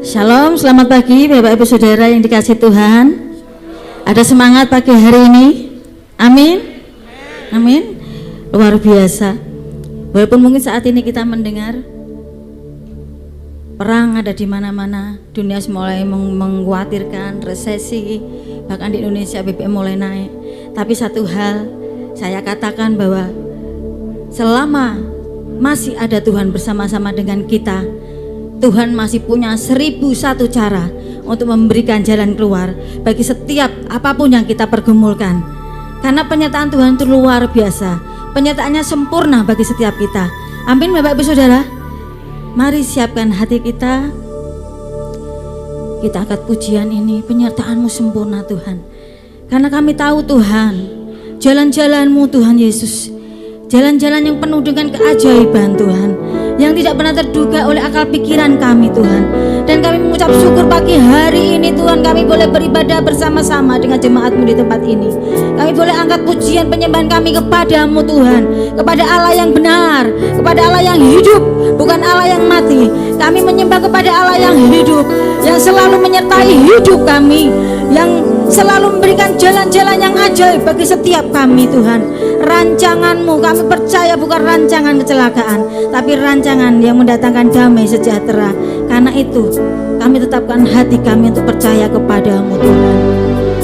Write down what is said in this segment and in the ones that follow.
Shalom, selamat pagi Bapak Ibu Saudara yang dikasihi Tuhan. Ada semangat pagi hari ini? Amin. Amin. Luar biasa. Walaupun mungkin saat ini kita mendengar perang ada di mana-mana, dunia mulai mengkhawatirkan resesi, bahkan di Indonesia BBM mulai naik. Tapi satu hal saya katakan bahwa selama masih ada Tuhan bersama-sama dengan kita, Tuhan masih punya 1001 cara untuk memberikan jalan keluar bagi setiap apapun yang kita pergumulkan. Karena penyertaan Tuhan itu luar biasa, penyertaannya sempurna bagi setiap kita. Amin Bapak Ibu Saudara. Mari siapkan hati kita. Kita angkat pujian ini, penyertaan-Mu sempurna Tuhan. Karena kami tahu Tuhan, jalan-jalan-Mu Tuhan Yesus, jalan-jalan yang penuh dengan keajaiban Tuhan, yang tidak pernah terduga oleh akal pikiran kami Tuhan. Dan kami mengucap syukur pagi hari ini Tuhan, kami boleh beribadah bersama-sama dengan jemaat-Mu di tempat ini. Kami boleh angkat pujian penyembahan kami kepada-Mu Tuhan, kepada Allah yang benar, kepada Allah yang hidup, bukan Allah yang mati. Kami menyembah kepada Allah yang hidup, yang selalu menyertai hidup kami, yang selalu memberikan jalan-jalan yang ajaib bagi setiap kami Tuhan. Rancangan-Mu kami percaya bukan rancangan kecelakaan, tapi rancangan yang mendatangkan damai sejahtera. Karena itu kami tetapkan hati kami untuk percaya kepada-Mu Tuhan.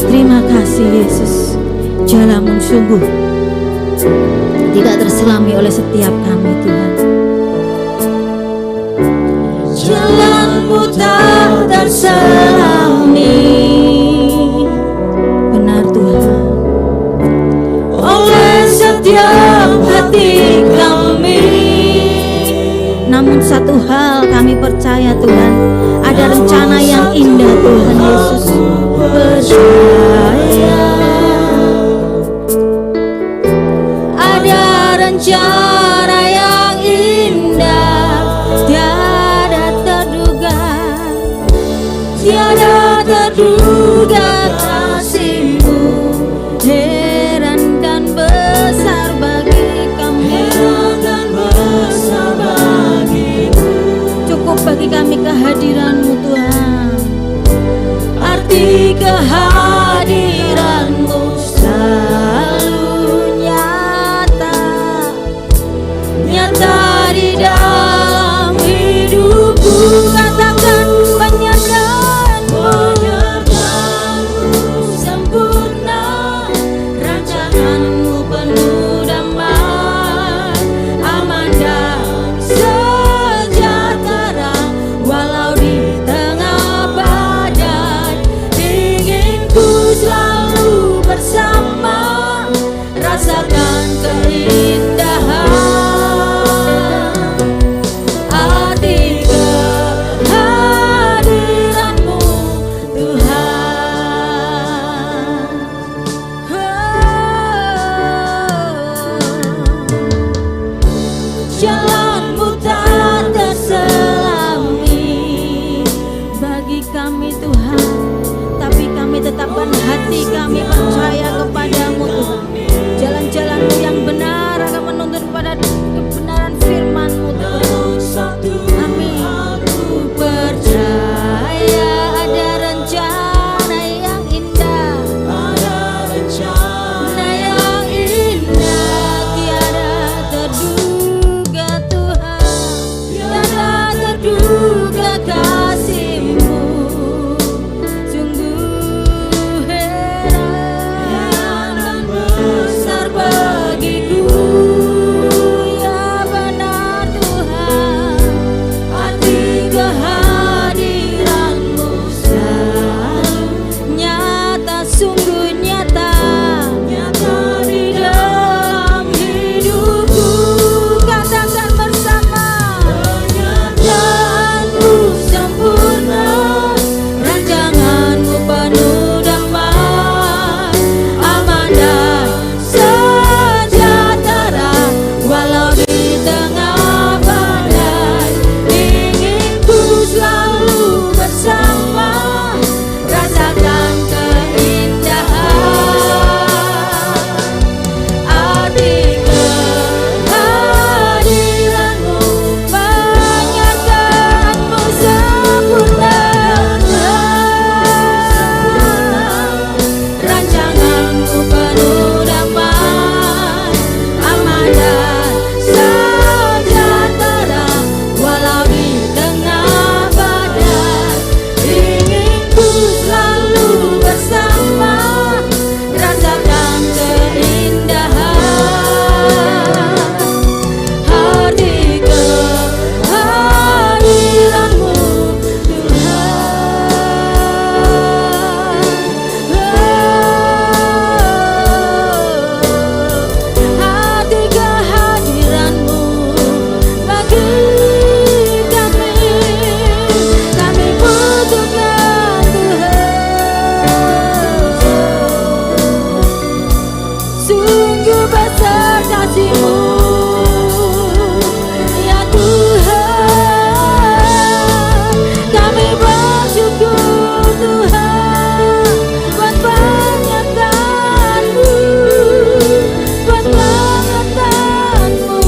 Terima kasih Yesus, jalan-Mu sungguh tidak terselami oleh setiap kami Tuhan. Jalan-Mu tak terselami, benar Tuhan, oleh setiap hati kami. Namun satu hal kami percaya Tuhan, ada rencana yang indah Tuhan Yesus. Percaya ada rencana yang indah, tiada terduga, tiada terduga kasih-Mu, heran dan besar bagi kami, heran dan besar bagiku. Cukup bagi kami kehadiran-Mu Tuhan, arti kehadiran-Mu selalu nyata, nyata di dalam hidupku. Katakan penyertaan-Mu sempurna, rancangan-Mu penuh damai, aman dan sejahtera, walau di tengah badai. Inginku selalu bersama, rasakan keindahan arti kehadiran-Mu Tuhan. Jalan-Mu tak terselami bagi kami Tuhan, tapi kami tetapkan hati kami percaya kepadamu Tuhan. Jalan-jalan-Mu yang benar akan menuntun kepada kebenaran firman-Mu Tuhan. Amin. Aku percaya ada rencana yang indah, ada rencana yang indah, tiada terduga Tuhan, tiada terduga kasih-Mu, sungguh heran dan besar bagiku. Ya benar Tuhan, arti kehadiran-Mu selalu nyata, sungguh nyata, nyata di dalam hidupku. Katakan bersama, penyertaan-Mu sempurna, rancangan-Mu penuh damai, aman dan sejahtera, walau di tengah badai. Inginku selalu bersama, rasakan keindahan arti kehadiran-Mu, penyertaan-Mu sempurna, rancangan-Mu penuh damai, aman dan sejahtera, walau di tengah badai. Inginku selalu bersama, rasakan keindahan arti kehadiran-Mu Tuhan. Arti kehadiran-Mu bagi kami, kami butuhkan Tuhan. Sungguh besar kasih-Mu, ya Tuhan. Kami bersyukur Tuhan buat penyertaan-Mu, buat pengertian-Mu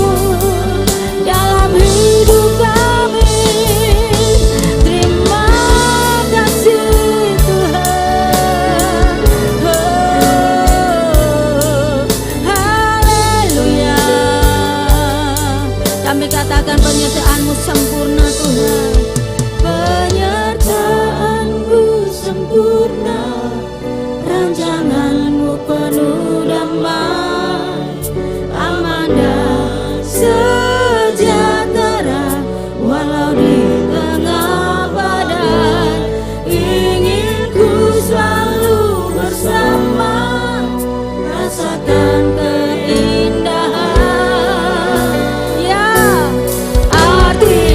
dalam hidup kami. Terima kasih Tuhan. Haleluya. Kami katakan penyertaan-Mu sempurna Tuhan. Penyertaan-Mu sempurna, rancangan-Mu penuh damai, aman dan sejahtera, walau di tengah badai. Inginku selalu bersama, rasakan keindahan, ya arti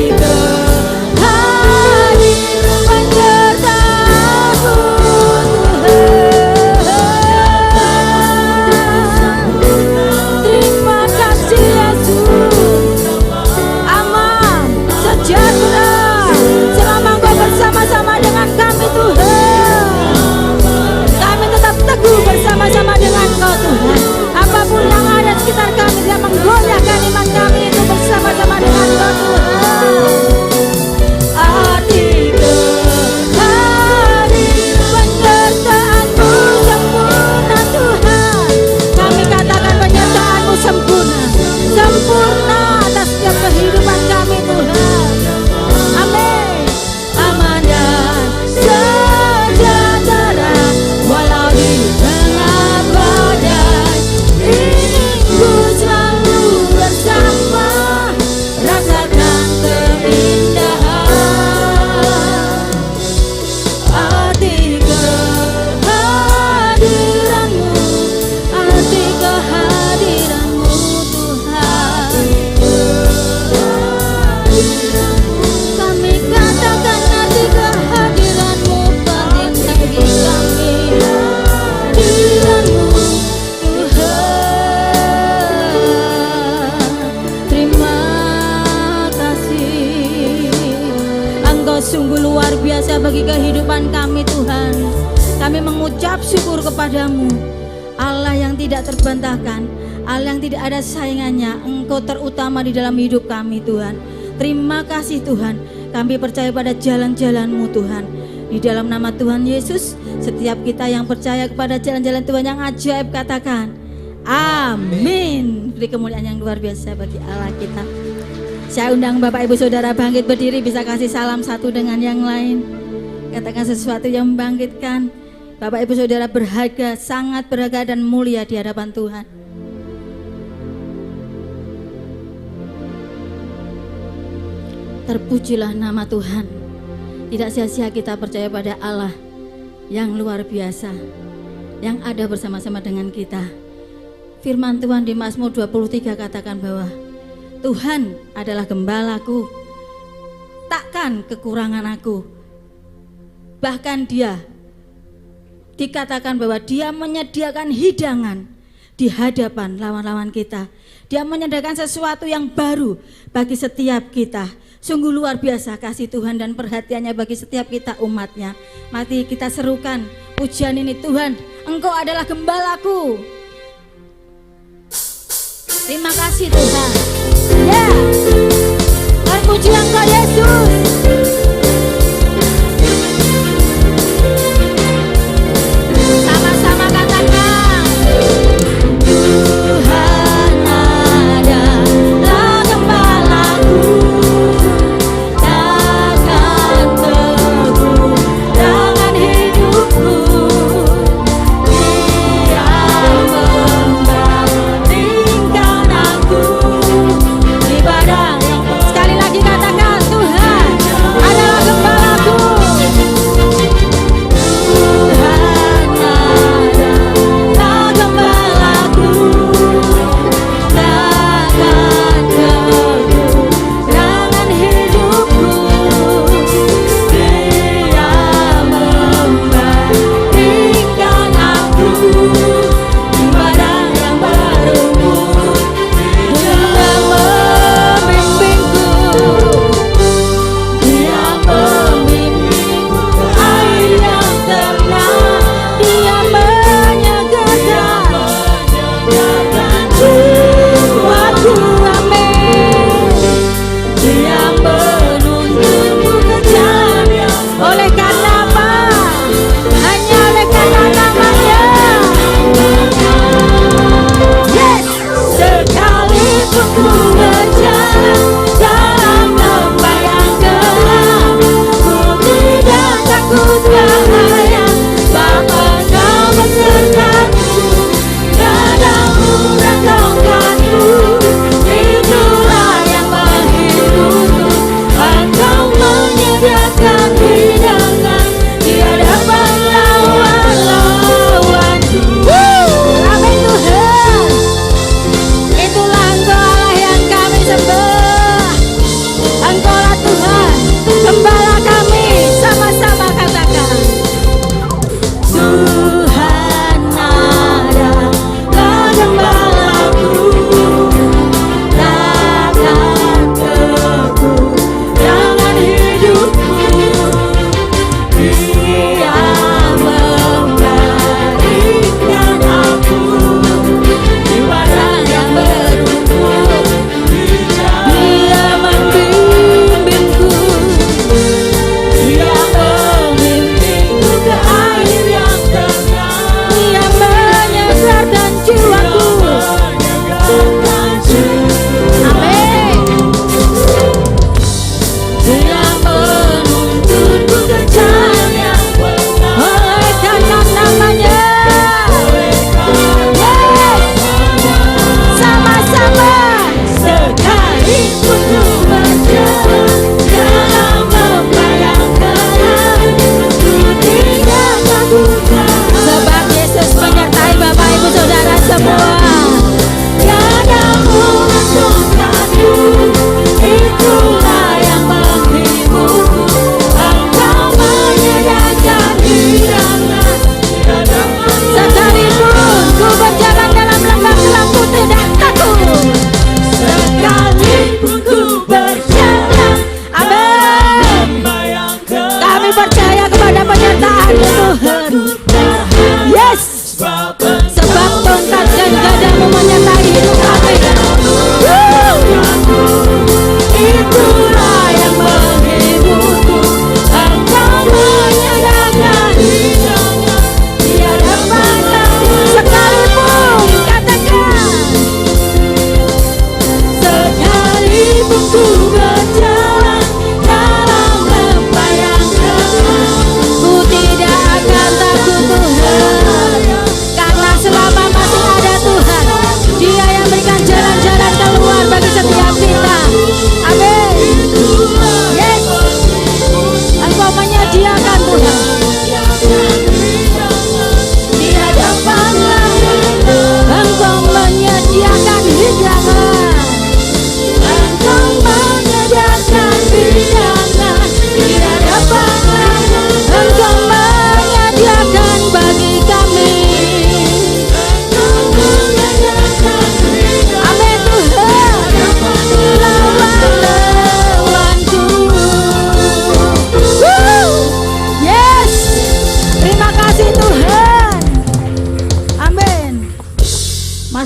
mengucap syukur kepadamu, Allah yang tidak terbantahkan, Allah yang tidak ada saingannya. Engkau terutama di dalam hidup kami Tuhan. Terima kasih Tuhan, kami percaya pada jalan-jalan-Mu Tuhan. Di dalam nama Tuhan Yesus, setiap kita yang percaya kepada jalan-jalan Tuhan yang ajaib katakan amin. Beri kemuliaan yang luar biasa bagi Allah kita. Saya undang Bapak Ibu Saudara bangkit berdiri, bisa kasih salam satu dengan yang lain. Katakan sesuatu yang membangkitkan. Bapak Ibu Saudara berharga, sangat berharga dan mulia di hadapan Tuhan. Terpujilah nama Tuhan. Tidak sia-sia kita percaya pada Allah yang luar biasa, yang ada bersama-sama dengan kita. Firman Tuhan di Mazmur 23 katakan bahwa Tuhan adalah gembalaku, takkan kekurangan aku. Bahkan Dia dikatakan bahwa Dia menyediakan hidangan di hadapan lawan-lawan kita. Dia menyediakan sesuatu yang baru bagi setiap kita. Sungguh luar biasa kasih Tuhan dan perhatiannya bagi setiap kita umatnya. Mari kita serukan pujian ini, Tuhan, Engkau adalah gembalaku. Terima kasih Tuhan. Ya, terpuji Engkau Yesus. Sama-sama katakan, Tuhan adalah gembalaku, takkan kekurangan hidupku. Dia membaringkan aku di padang. Sekali lagi katakan, Tuhan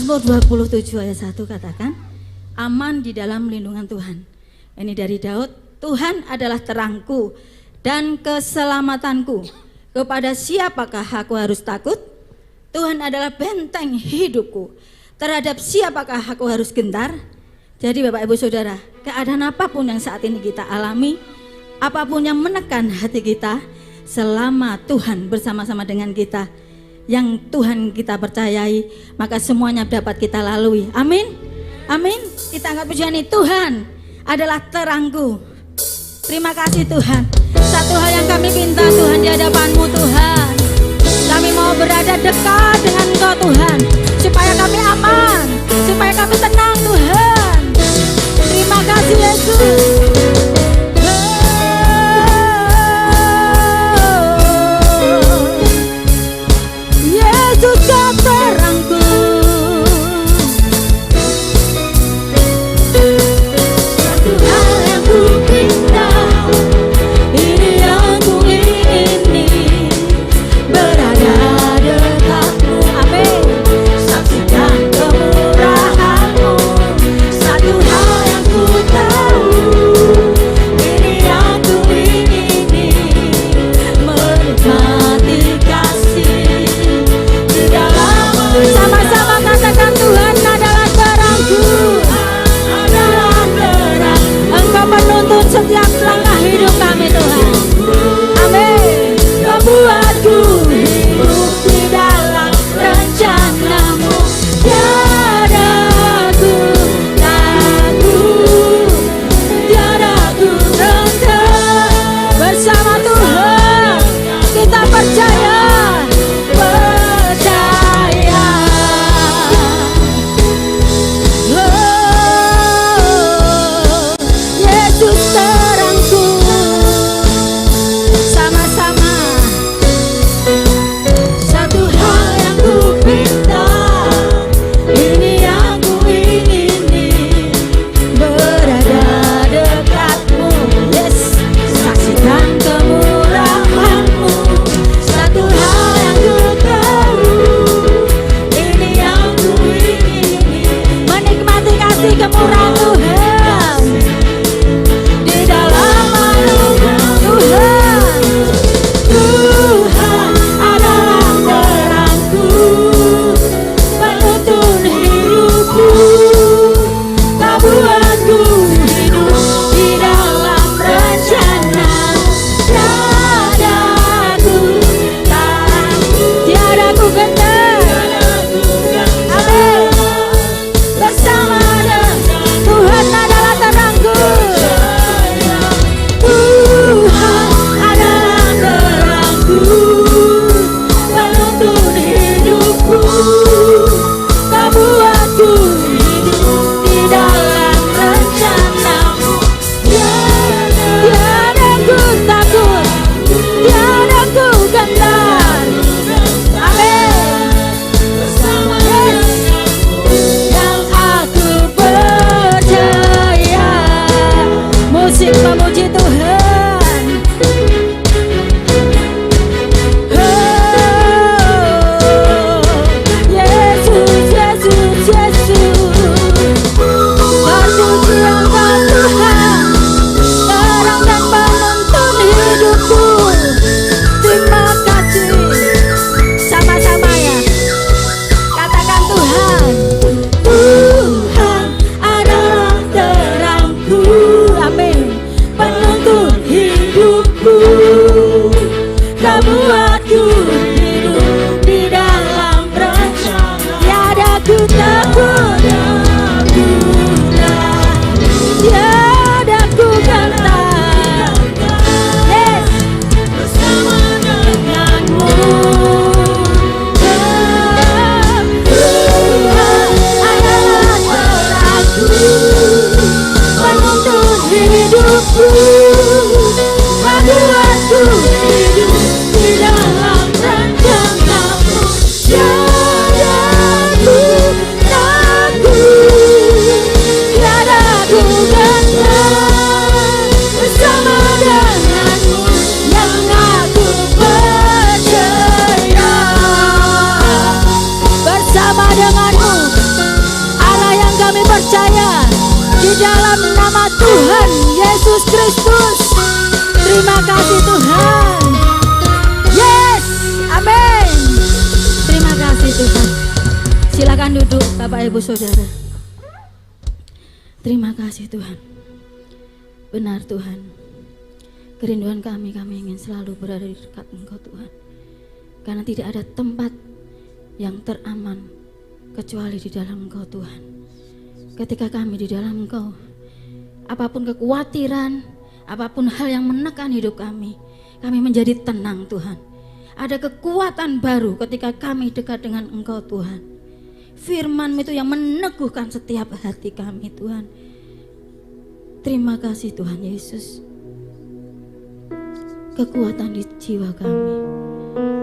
Mazmur 27 ayat 1 katakan, aman di dalam lindungan Tuhan. Ini dari Daud. Tuhan adalah terangku dan keselamatanku. Kepada siapakah aku harus takut? Tuhan adalah benteng hidupku. Terhadap siapakah aku harus gentar? Jadi Bapak Ibu Saudara, keadaan apapun yang saat ini kita alami, apapun yang menekan hati kita, selama Tuhan bersama-sama dengan kita, yang Tuhan kita percayai, maka semuanya dapat kita lalui. Amin. Amin. Kita angkat pujian ini, Tuhan adalah terangku. Terima kasih Tuhan. Satu hal yang kami minta Tuhan di hadapan-Mu Tuhan, kami mau berada dekat dengan Engkau Tuhan, supaya kami aman, supaya kami tenang Tuhan. Terima kasih Yesus. Yesus kau terangku. Satu hal yang ku minta, ini yang ku ingini, berada dekatmu. Amin. Saksikan kemurahan-Mu. Satu hal yang ku tahu, ini yang ku ingini, menikmati kasih di dalam. Sama-sama katakan, Tuhan adalah terangku. Adalah terang. Engkau menuntun setiap langkah hidup kami Tuhan. Amin. Kau buatku hidup di dalam rencana-Mu. Tiada ku takut, tiada ku rendah. Bersama Tuhan kita percaya. Percaya. Oh, Yesus terangku. Sama-sama. Satu hal yang ku minta, ini yang ku ingini, berada dekat-Mu. Yes. Saksikan kemurahan-Mu. Satu hal yang ku tahu, ini yang ku ingini, Menikmati kasih kemurahan Tuhan di dalam lindungan Tuhan. Tuhan adalah terangku, penuntun hidupku. Kau buatku hidup di dalam rencana. Tiada ku takut, Tiada ku gentar. tiada ku Amin. bersama dengan di dalam nama Tuhan Yesus Kristus. Terima kasih Tuhan. Yes, amin. Terima kasih Tuhan. Silakan duduk Bapak Ibu Saudara. Terima kasih Tuhan. Benar Tuhan, kerinduan kami ingin selalu berada di dekat Engkau Tuhan. Karena tidak ada tempat yang teraman kecuali di dalam Engkau Tuhan. Ketika kami di dalam Engkau, apapun kekhawatiran, apapun hal yang menekan hidup kami menjadi tenang Tuhan. Ada kekuatan baru ketika kami dekat dengan Engkau Tuhan. Firman-Mu itu yang meneguhkan setiap hati kami Tuhan. Terima kasih Tuhan Yesus. Kekuatan di jiwa kami,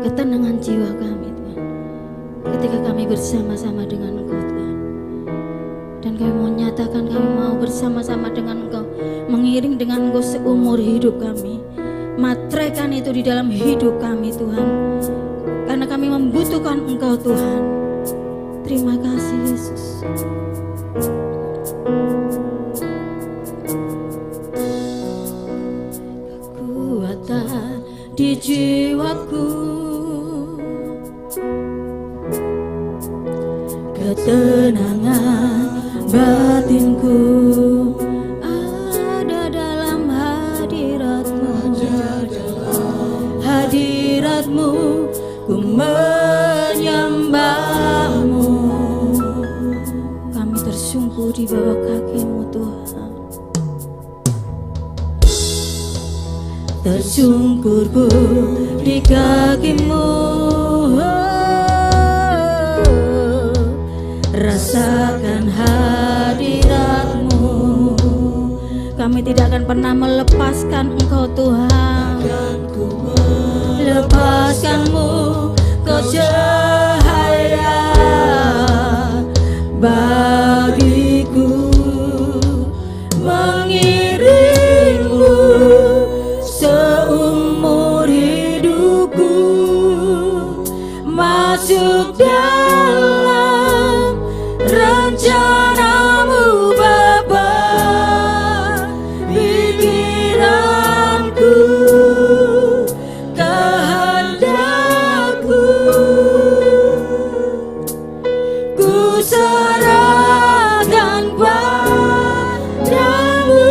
ketenangan jiwa kami Tuhan, ketika kami bersama-sama dengan Engkau Tuhan. Dan kami mau nyatakan kami mau bersama-sama dengan Engkau, mengiring dengan Engkau seumur hidup kami. Matraikan itu di dalam hidup kami Tuhan, karena kami membutuhkan Engkau Tuhan. Terima kasih Yesus. Kekuatan di jiwaku, ketenangan batinku ada dalam hadirat-Mu. Hadirat-Mu ku menyembah-Mu. Kami tersungkur di bawah kaki-Mu Tuhan. Tersungkurku di kaki-Mu, rasakan hadirat-Mu. Kami tidak akan pernah melepaskan Engkau Tuhan. Lepaskan-Mu, Kau cahaya bagiku. Mengiring-Mu seumur hidupku, masuk dalam rencana-Mu Bapa. Pikiranku, kehendakku, ku serahkan padamu.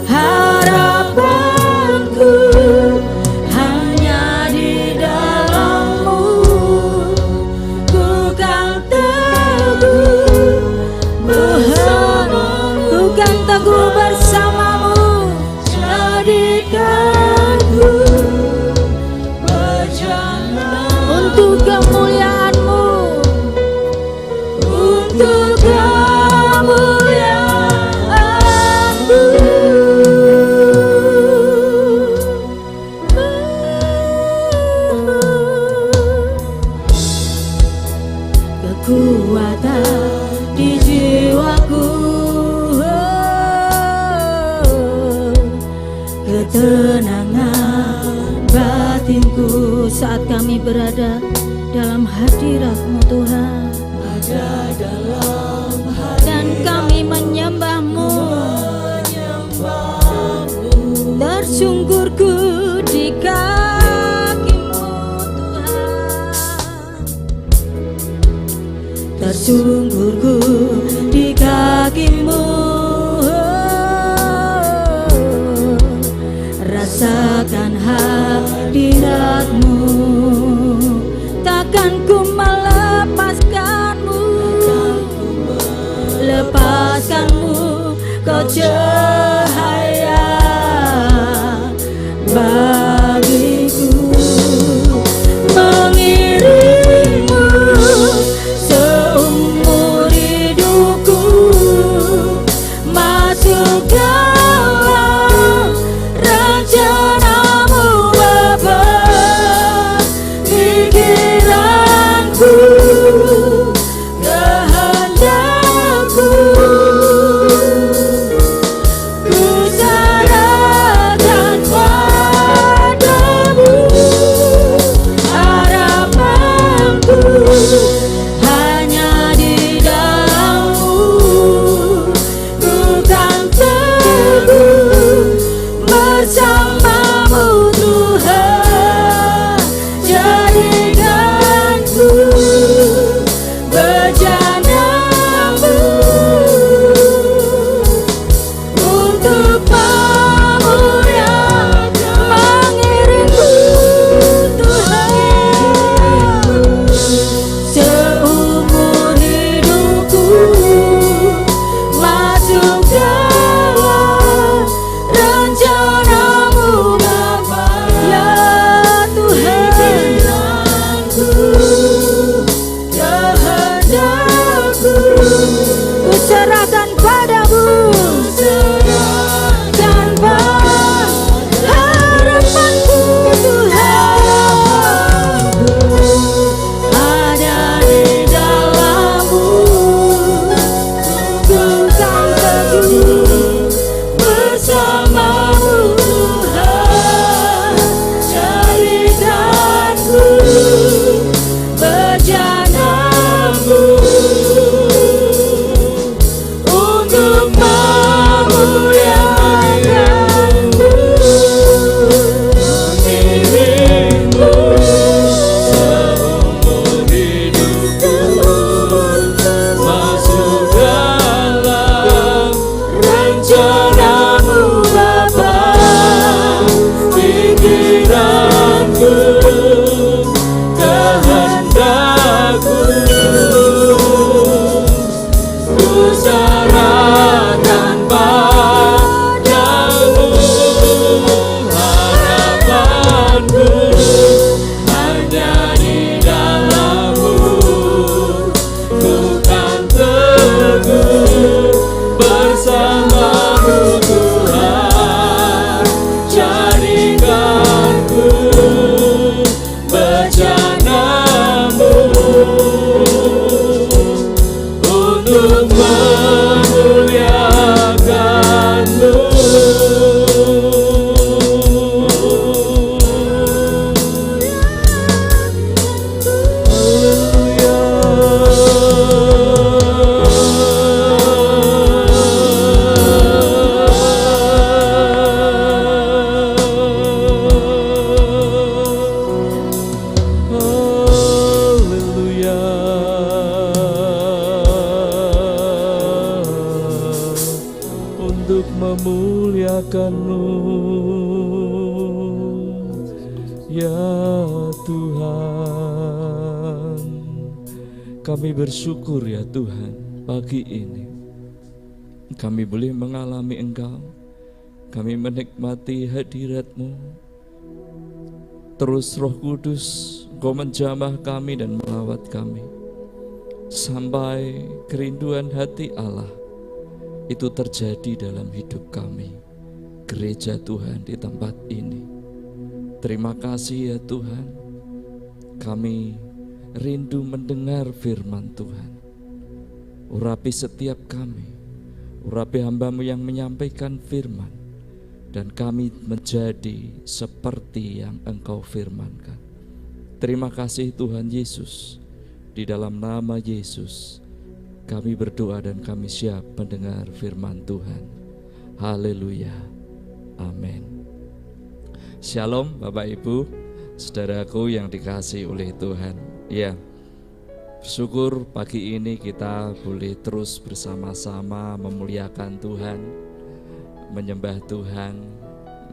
Harapanku hanya di dalam-Mu. Ku kan teguh bersama-Mu. Ku kan teguh bersama-Mu. Jadikanku berjalan untuk kemuliaan-Mu, untuk kemuliaan-Mu. Kekuatan di jiwaku, ketenangan batinku saat kami berada dalam hadirat-Mu Tuhan. Dan kami menyembah-Mu. Tersungkurku di kaki-Mu Tuhan. Tersungkurku di kaki-Mu. Rasakan hadirat-Mu. Takkan ku melepaskan-Mu. Lepaskan-Mu, Kau cahaya bagiku. Mengiring-Mu seumur hidupku, masuk dalam rencana-Mu Bapa. Pikiranku, kehendakku, untuk memuliakan-Mu. Memuliakan-Mu, ya Tuhan. Kami bersyukur ya Tuhan, pagi ini kami boleh mengalami Engkau, kami menikmati hadirat-Mu. Terus Roh Kudus, Engkau menjamah kami dan melawat kami sampai kerinduan hati Allah itu terjadi dalam hidup kami, gereja Tuhan di tempat ini. Terima kasih ya Tuhan, kami rindu mendengar firman Tuhan. Urapi setiap kami, urapi hamba-Mu yang menyampaikan firman, dan kami menjadi seperti yang Engkau firmankan. Terima kasih Tuhan Yesus, di dalam nama Yesus kami berdoa dan kami siap mendengar firman Tuhan. Haleluya. Amin. Shalom Bapak Ibu, saudaraku yang dikasihi oleh Tuhan. Ya, bersyukur pagi ini kita boleh terus bersama-sama memuliakan Tuhan, menyembah Tuhan,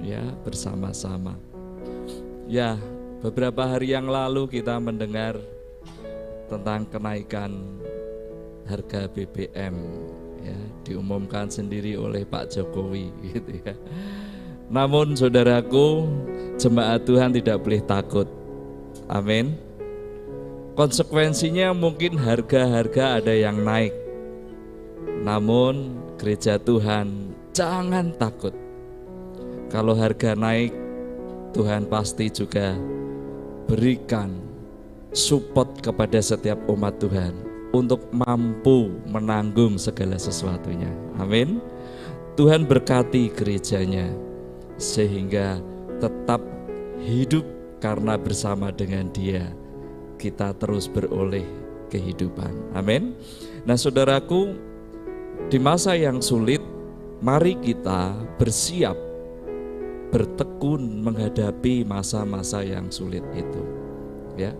ya bersama-sama. Ya, beberapa hari yang lalu kita mendengar tentang kenaikan harga BBM, ya, diumumkan sendiri oleh Pak Jokowi gitu ya. Namun saudaraku, jemaat Tuhan tidak boleh takut. Amin. Konsekuensinya mungkin harga-harga ada yang naik. Namun gereja Tuhan jangan takut. Kalau harga naik, Tuhan pasti juga berikan support kepada setiap umat Tuhan untuk mampu menanggung segala sesuatunya. Amin. Tuhan berkati gerejanya sehingga tetap hidup, karena bersama dengan Dia kita terus beroleh kehidupan. Amin. Nah saudaraku, di masa yang sulit mari kita bersiap, bertekun menghadapi masa-masa yang sulit itu. Ya.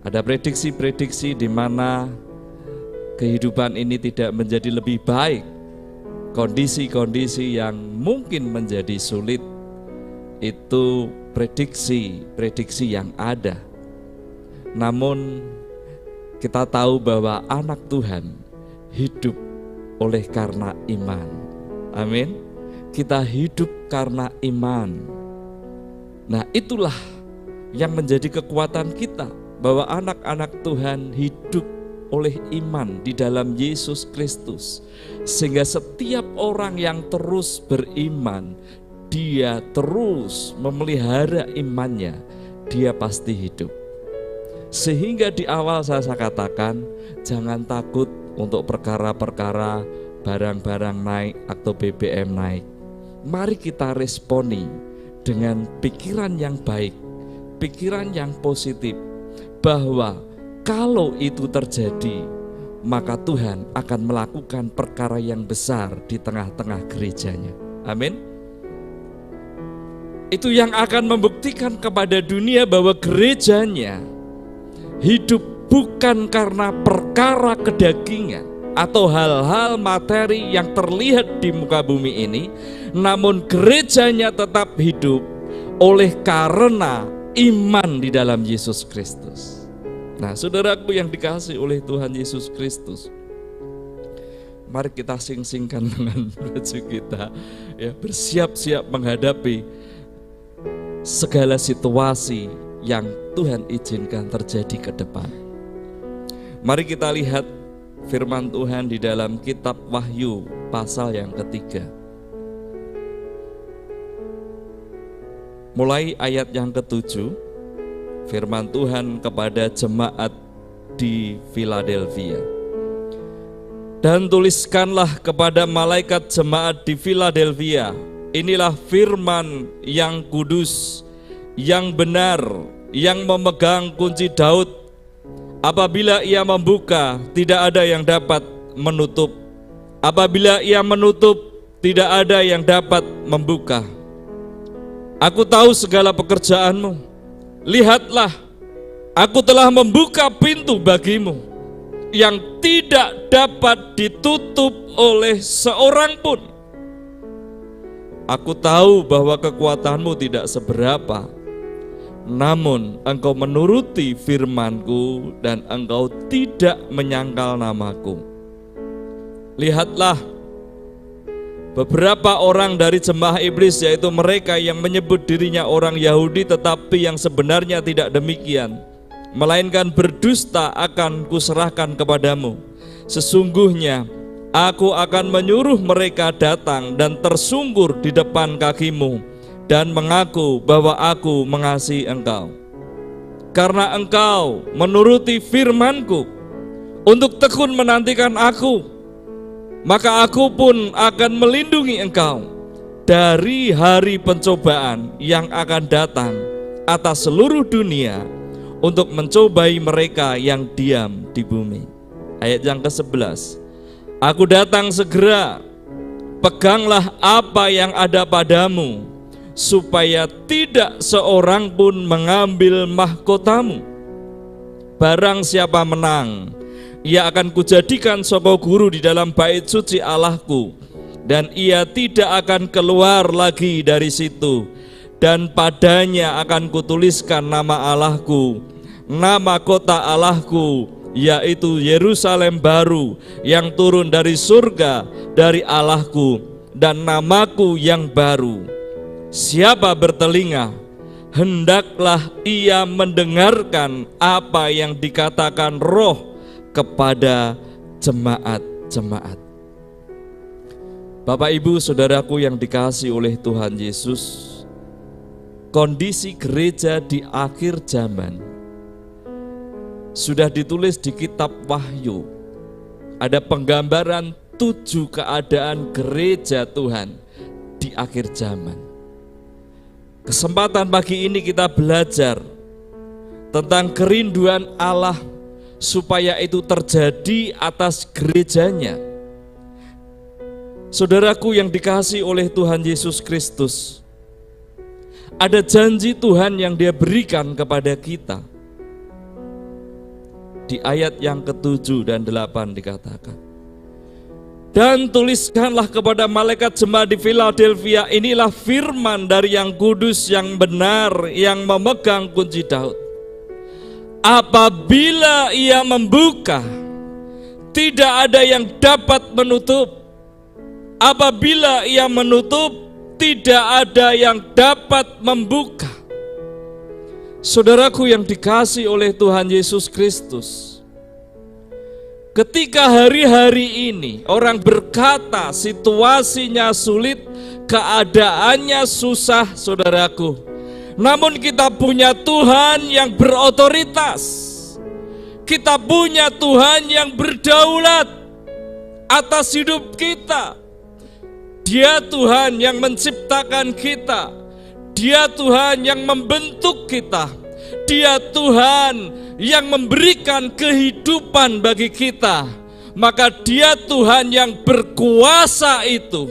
Ada prediksi-prediksi di mana kehidupan ini tidak menjadi lebih baik. Kondisi-kondisi yang mungkin menjadi sulit itu prediksi yang ada. Namun kita tahu bahwa anak Tuhan hidup oleh karena iman. Amin. Kita hidup karena iman. Nah, itulah yang menjadi kekuatan kita, bahwa anak-anak Tuhan hidup oleh iman di dalam Yesus Kristus. Sehingga setiap orang yang terus beriman, dia terus memelihara imannya, dia pasti hidup. Sehingga di awal saya katakan, jangan takut untuk perkara-perkara barang-barang naik atau BBM naik. Mari kita responi dengan pikiran yang baik, pikiran yang positif, bahwa kalau itu terjadi, maka Tuhan akan melakukan perkara yang besar di tengah-tengah gerejanya. Amin. Itu yang akan membuktikan kepada dunia bahwa gerejanya hidup bukan karena perkara kedagingan atau hal-hal materi yang terlihat di muka bumi ini, namun gerejanya tetap hidup oleh karena iman di dalam Yesus Kristus. Nah, saudaraku yang dikasihi oleh Tuhan Yesus Kristus, mari kita sing-singkan dengan baju kita, ya, bersiap-siap menghadapi segala situasi yang Tuhan izinkan terjadi ke depan. Mari kita lihat firman Tuhan di dalam kitab Wahyu pasal yang ketiga. Mulai ayat yang ke-7, firman Tuhan kepada jemaat di Philadelphia. Dan tuliskanlah kepada malaikat jemaat di Philadelphia, inilah firman yang kudus, yang benar, yang memegang kunci Daud. Apabila ia membuka, tidak ada yang dapat menutup. Apabila ia menutup, tidak ada yang dapat membuka. Aku tahu segala pekerjaanmu. Lihatlah, aku telah membuka pintu bagimu yang tidak dapat ditutup oleh seorang pun. Aku tahu bahwa kekuatanmu tidak seberapa, namun engkau menuruti firmanku dan engkau tidak menyangkal namaku. Lihatlah, beberapa orang dari jemaah iblis, yaitu mereka yang menyebut dirinya orang Yahudi tetapi yang sebenarnya tidak demikian, melainkan berdusta, akan kuserahkan kepadamu. Sesungguhnya aku akan menyuruh mereka datang dan tersungkur di depan kakimu dan mengaku bahwa aku mengasihi engkau. Karena engkau menuruti firmanku untuk tekun menantikan aku, maka aku pun akan melindungi engkau dari hari pencobaan yang akan datang atas seluruh dunia untuk mencobai mereka yang diam di bumi. Ayat yang ke-11. Aku datang segera, peganglah apa yang ada padamu, supaya tidak seorang pun mengambil mahkotamu. Barang siapa menang, ia akan kujadikan soko guru di dalam bait suci Allahku, dan ia tidak akan keluar lagi dari situ. Dan padanya akan kutuliskan nama Allahku, nama kota Allahku, yaitu Yerusalem baru yang turun dari surga dari Allahku, dan namaku yang baru. Siapa bertelinga, hendaklah ia mendengarkan apa yang dikatakan Roh kepada jemaat-jemaat. Bapak, Ibu, saudaraku yang dikasihi oleh Tuhan Yesus, kondisi gereja di akhir zaman sudah ditulis di kitab Wahyu. Ada penggambaran 7 keadaan gereja Tuhan di akhir zaman. Kesempatan pagi ini kita belajar tentang kerinduan Allah supaya itu terjadi atas gerejanya. Saudaraku yang dikasihi oleh Tuhan Yesus Kristus, ada janji Tuhan yang Dia berikan kepada kita. Di ayat yang ke-7 dan 8 dikatakan, dan tuliskanlah kepada malaikat jemaat di Philadelphia, inilah firman dari yang kudus, yang benar, yang memegang kunci Daud. Apabila ia membuka, tidak ada yang dapat menutup. Apabila ia menutup, tidak ada yang dapat membuka. Saudaraku yang dikasihi oleh Tuhan Yesus Kristus, ketika hari-hari ini orang berkata situasinya sulit, keadaannya susah, saudaraku, namun kita punya Tuhan yang berotoritas. Kita punya Tuhan yang berdaulat atas hidup kita. Dia Tuhan yang menciptakan kita. Dia Tuhan yang membentuk kita. Dia Tuhan yang memberikan kehidupan bagi kita. Maka Dia Tuhan yang berkuasa itu,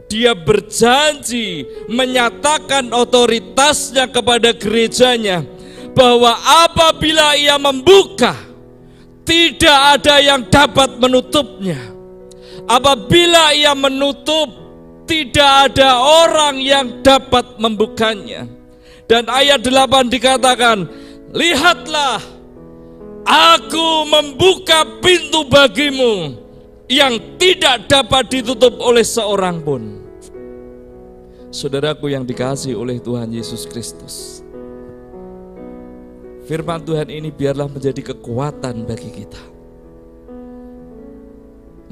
Dia berjanji menyatakan otoritasnya kepada gerejanya, bahwa apabila Ia membuka, tidak ada yang dapat menutupnya. Apabila Ia menutup, tidak ada orang yang dapat membukanya. Dan ayat 8 dikatakan, lihatlah, aku membuka pintu bagimu yang tidak dapat ditutup oleh seorang pun. Saudaraku yang dikasihi oleh Tuhan Yesus Kristus, firman Tuhan ini biarlah menjadi kekuatan bagi kita.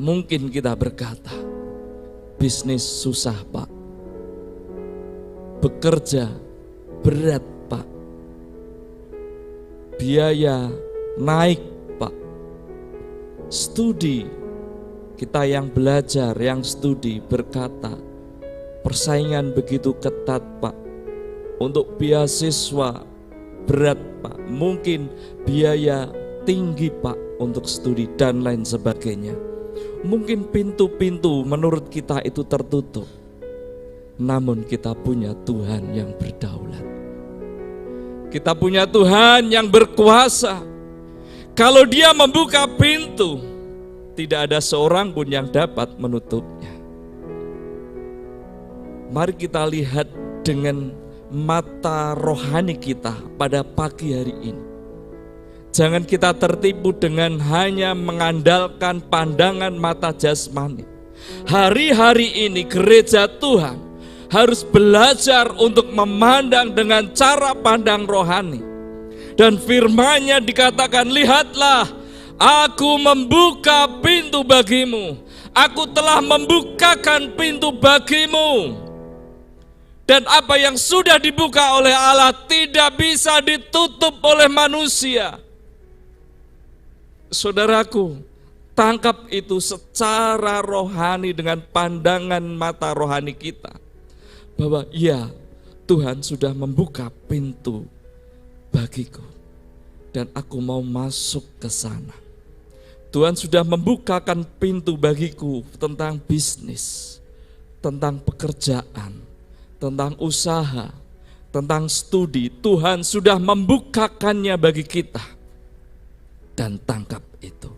Mungkin kita berkata, bisnis susah Pak, bekerja berat Pak, biaya naik Pak, studi Kita yang belajar, yang studi berkata, persaingan begitu ketat Pak. Untuk beasiswa berat Pak. Mungkin biaya tinggi Pak untuk studi dan lain sebagainya. Mungkin pintu-pintu menurut kita itu tertutup. Namun kita punya Tuhan yang berdaulat. Kita punya Tuhan yang berkuasa. Kalau Dia membuka pintu, tidak ada seorang pun yang dapat menutupnya. Mari kita lihat dengan mata rohani kita pada pagi hari ini. Jangan kita tertipu dengan hanya mengandalkan pandangan mata jasmani. Hari-hari ini gereja Tuhan harus belajar untuk memandang dengan cara pandang rohani. Dan firman-Nya dikatakan, lihatlah, aku membuka pintu bagimu. Aku telah membukakan pintu bagimu. Dan apa yang sudah dibuka oleh Allah tidak bisa ditutup oleh manusia. Saudaraku, tangkap itu secara rohani dengan pandangan mata rohani kita. Bahwa ya, Tuhan sudah membuka pintu bagiku. Dan aku mau masuk ke sana. Tuhan sudah membukakan pintu bagiku tentang bisnis, tentang pekerjaan, tentang usaha, tentang studi. Tuhan sudah membukakannya bagi kita. Dan tangkap itu.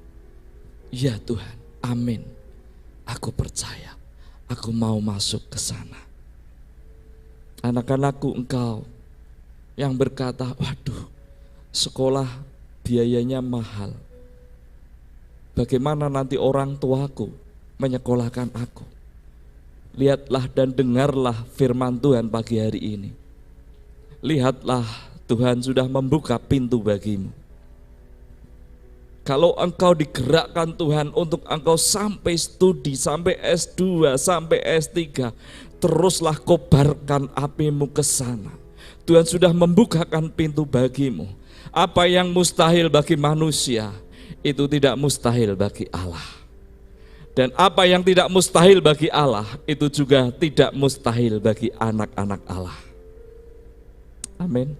Ya Tuhan, amin. Aku percaya, aku mau masuk ke sana. Anak-anakku, engkau yang berkata, waduh, sekolah biayanya mahal. Bagaimana nanti orang tuaku menyekolahkan aku? Lihatlah dan dengarlah firman Tuhan pagi hari ini. Lihatlah, Tuhan sudah membuka pintu bagimu. Kalau engkau digerakkan Tuhan untuk engkau sampai studi, sampai S2, sampai S3, teruslah kobarkan apimu ke sana. Tuhan sudah membukakan pintu bagimu. Apa yang mustahil bagi manusia, itu tidak mustahil bagi Allah. Dan apa yang tidak mustahil bagi Allah, itu juga tidak mustahil bagi anak-anak Allah. Amin.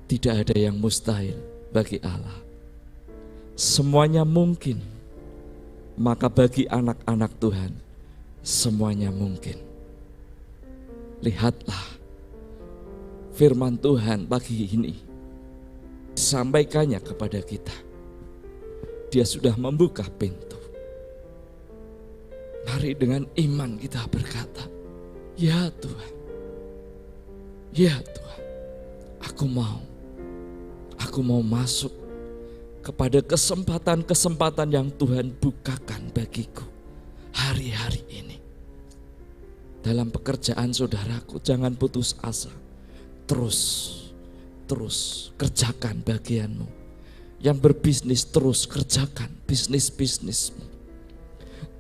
Tidak ada yang mustahil bagi Allah. Semuanya mungkin. Maka bagi anak-anak Tuhan, semuanya mungkin. Lihatlah firman Tuhan pagi ini, disampaikannya kepada kita. Dia sudah membuka pintu. Mari dengan iman kita berkata, ya Tuhan, ya Tuhan, aku mau masuk kepada kesempatan-kesempatan yang Tuhan bukakan bagiku hari-hari ini. Dalam pekerjaan saudaraku, jangan putus asa. Terus kerjakan bagianmu. Yang berbisnis terus kerjakan bisnismu.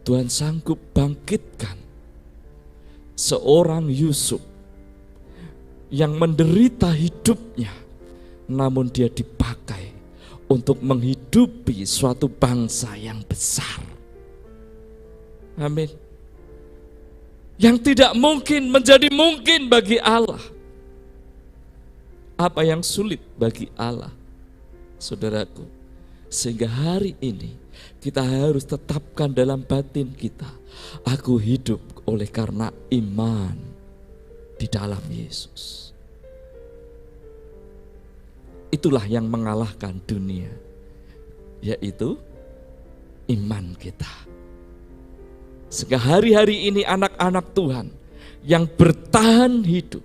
Tuhan sanggup bangkitkan seorang Yusuf yang menderita hidupnya, namun dia dipakai untuk menghidupi suatu bangsa yang besar. Amin. Yang tidak mungkin menjadi mungkin bagi Allah. Apa yang sulit bagi Allah, saudaraku? Sehingga hari ini kita harus tetapkan dalam batin kita, aku hidup oleh karena iman di dalam Yesus. Itulah yang mengalahkan dunia, yaitu iman kita. Sehingga hari-hari ini anak-anak Tuhan yang bertahan hidup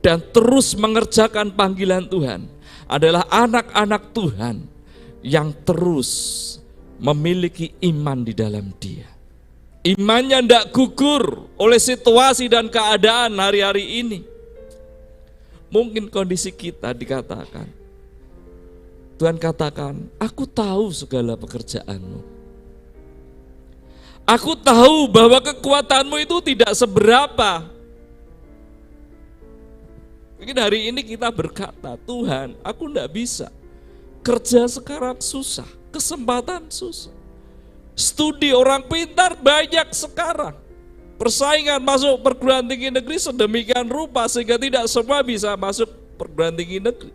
dan terus mengerjakan panggilan Tuhan adalah anak-anak Tuhan yang terus memiliki iman di dalam Dia. Imannya tidak gugur oleh situasi dan keadaan hari-hari ini. Mungkin kondisi kita dikatakan, Tuhan katakan, aku tahu segala pekerjaanmu. Aku tahu bahwa kekuatanmu itu tidak seberapa. Mungkin hari ini kita berkata, Tuhan, aku tidak bisa. Kerja sekarang susah. kesempatan susah. Studi orang pintar banyak sekarang. Persaingan masuk perguruan tinggi negeri sedemikian rupa sehingga tidak semua bisa masuk perguruan tinggi negeri.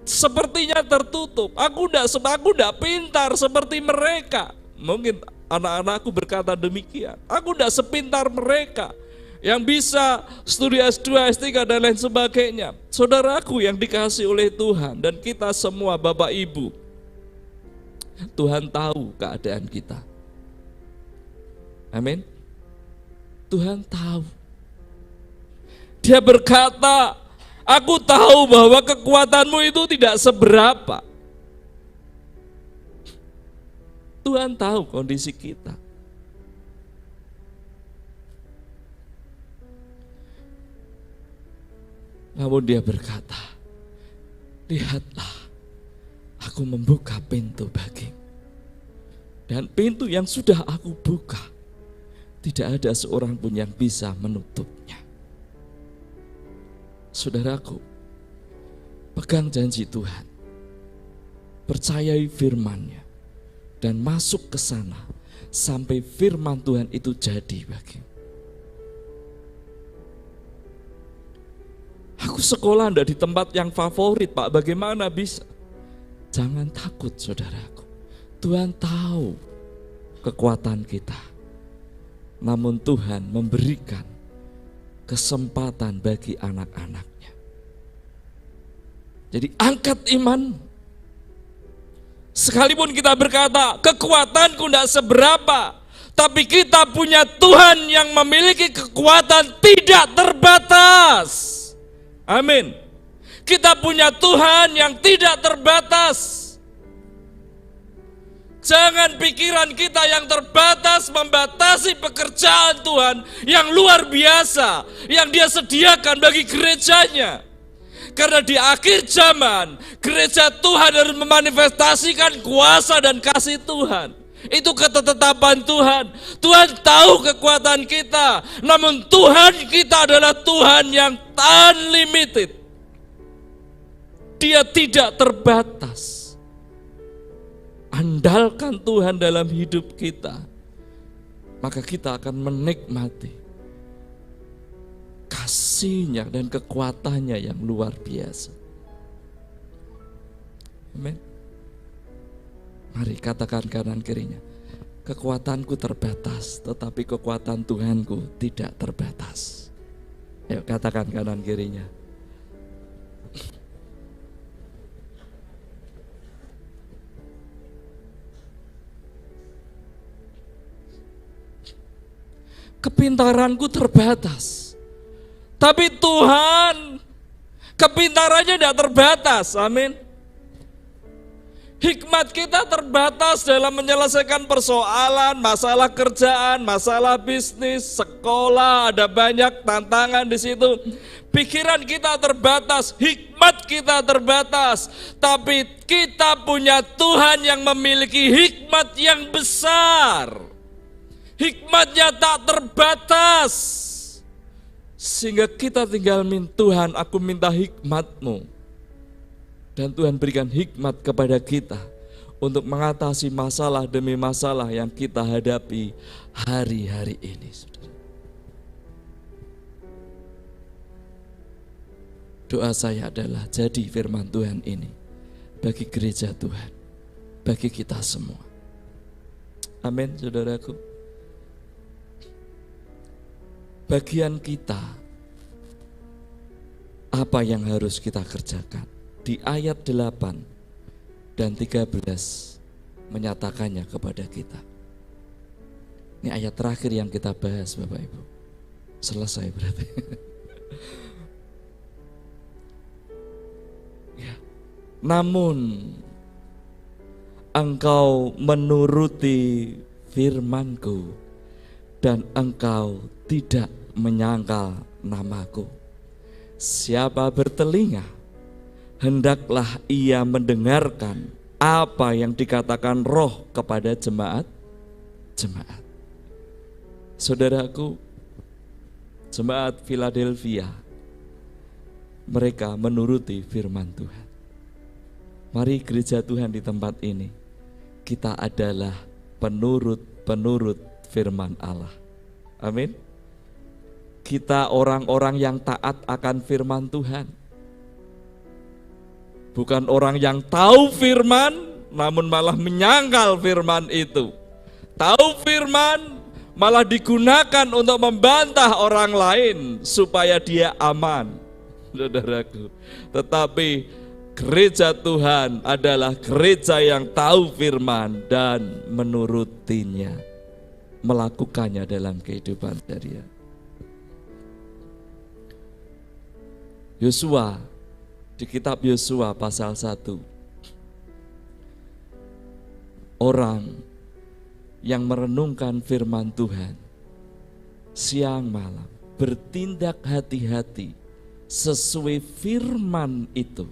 Sepertinya tertutup. Aku tidak pintar seperti mereka. Mungkin anak-anakku berkata demikian. Aku tidak sepintar mereka yang bisa studi S2, S3 dan lain sebagainya. Saudaraku yang dikasihi oleh Tuhan dan kita semua Bapak Ibu, Tuhan tahu keadaan kita. Amin. Tuhan tahu. Dia berkata, aku tahu bahwa kekuatanmu itu tidak seberapa. Tuhan tahu kondisi kita. Namun dia berkata, lihatlah, aku membuka pintu bagimu. Dan pintu yang sudah aku buka, tidak ada seorang pun yang bisa menutupnya. Saudaraku, pegang janji Tuhan, percayai firman-Nya, dan masuk ke sana sampai firman Tuhan itu jadi bagimu. Aku sekolah tidak di tempat yang favorit, Pak. Bagaimana bisa? Jangan takut, saudaraku. Tuhan tahu kekuatan kita. Namun Tuhan memberikan kesempatan bagi anak-anaknya. Jadi angkat iman. Sekalipun kita berkata, kekuatanku tidak seberapa. Tapi kita punya Tuhan yang memiliki kekuatan tidak terbatas. Amin. Kita punya Tuhan yang tidak terbatas. Jangan pikiran kita yang terbatas membatasi pekerjaan Tuhan yang luar biasa yang Dia sediakan bagi gerejanya. Karena di akhir zaman gereja Tuhan harus memanifestasikan kuasa dan kasih Tuhan. Itu ketetapan Tuhan. Tuhan tahu kekuatan kita, namun Tuhan kita adalah Tuhan yang unlimited. Dia tidak terbatas. Andalkan Tuhan dalam hidup kita, maka kita akan menikmati kasih-Nya dan kekuatannya yang luar biasa. Amin. Mari katakan kanan kirinya, kekuatanku terbatas, tetapi kekuatan Tuhanku tidak terbatas. Ayo katakan kanan kirinya. Kepintaranku terbatas, tapi Tuhan kepintarannya tidak terbatas. Amin. Hikmat kita terbatas dalam menyelesaikan persoalan, masalah kerjaan, masalah bisnis, sekolah, ada banyak tantangan di situ. Pikiran kita terbatas, hikmat kita terbatas, tapi kita punya Tuhan yang memiliki hikmat yang besar. Hikmatnya tak terbatas. Sehingga kita tinggal Tuhan, aku minta hikmat-Mu. Dan Tuhan berikan hikmat kepada kita untuk mengatasi masalah demi masalah yang kita hadapi hari-hari ini. Doa saya adalah jadi firman Tuhan ini bagi gereja Tuhan, bagi kita semua. Amin, saudaraku. Bagian kita, apa yang harus kita kerjakan? Di ayat 8 dan 13 menyatakannya kepada kita. Ini ayat terakhir yang kita bahas Bapak Ibu. Selesai berarti. Ya. Namun engkau menuruti firman-Ku dan engkau tidak menyangkal nama-Ku. Siapa bertelinga, hendaklah ia mendengarkan apa yang dikatakan Roh kepada jemaat. Saudaraku, jemaat Philadelphia, mereka menuruti firman Tuhan. Mari gereja Tuhan di tempat ini, kita adalah penurut firman Allah. Amin. Kita orang-orang yang taat akan firman Tuhan. Bukan orang yang tahu firman, namun malah menyangkal firman itu. Tahu firman, malah digunakan untuk membantah orang lain supaya dia aman, saudaraku. Tetapi gereja Tuhan adalah gereja yang tahu firman dan menurutinya, melakukannya dalam kehidupan sehari-hari. Yosua, di kitab Yosua pasal 1, orang yang merenungkan firman Tuhan siang malam, bertindak hati-hati sesuai firman itu,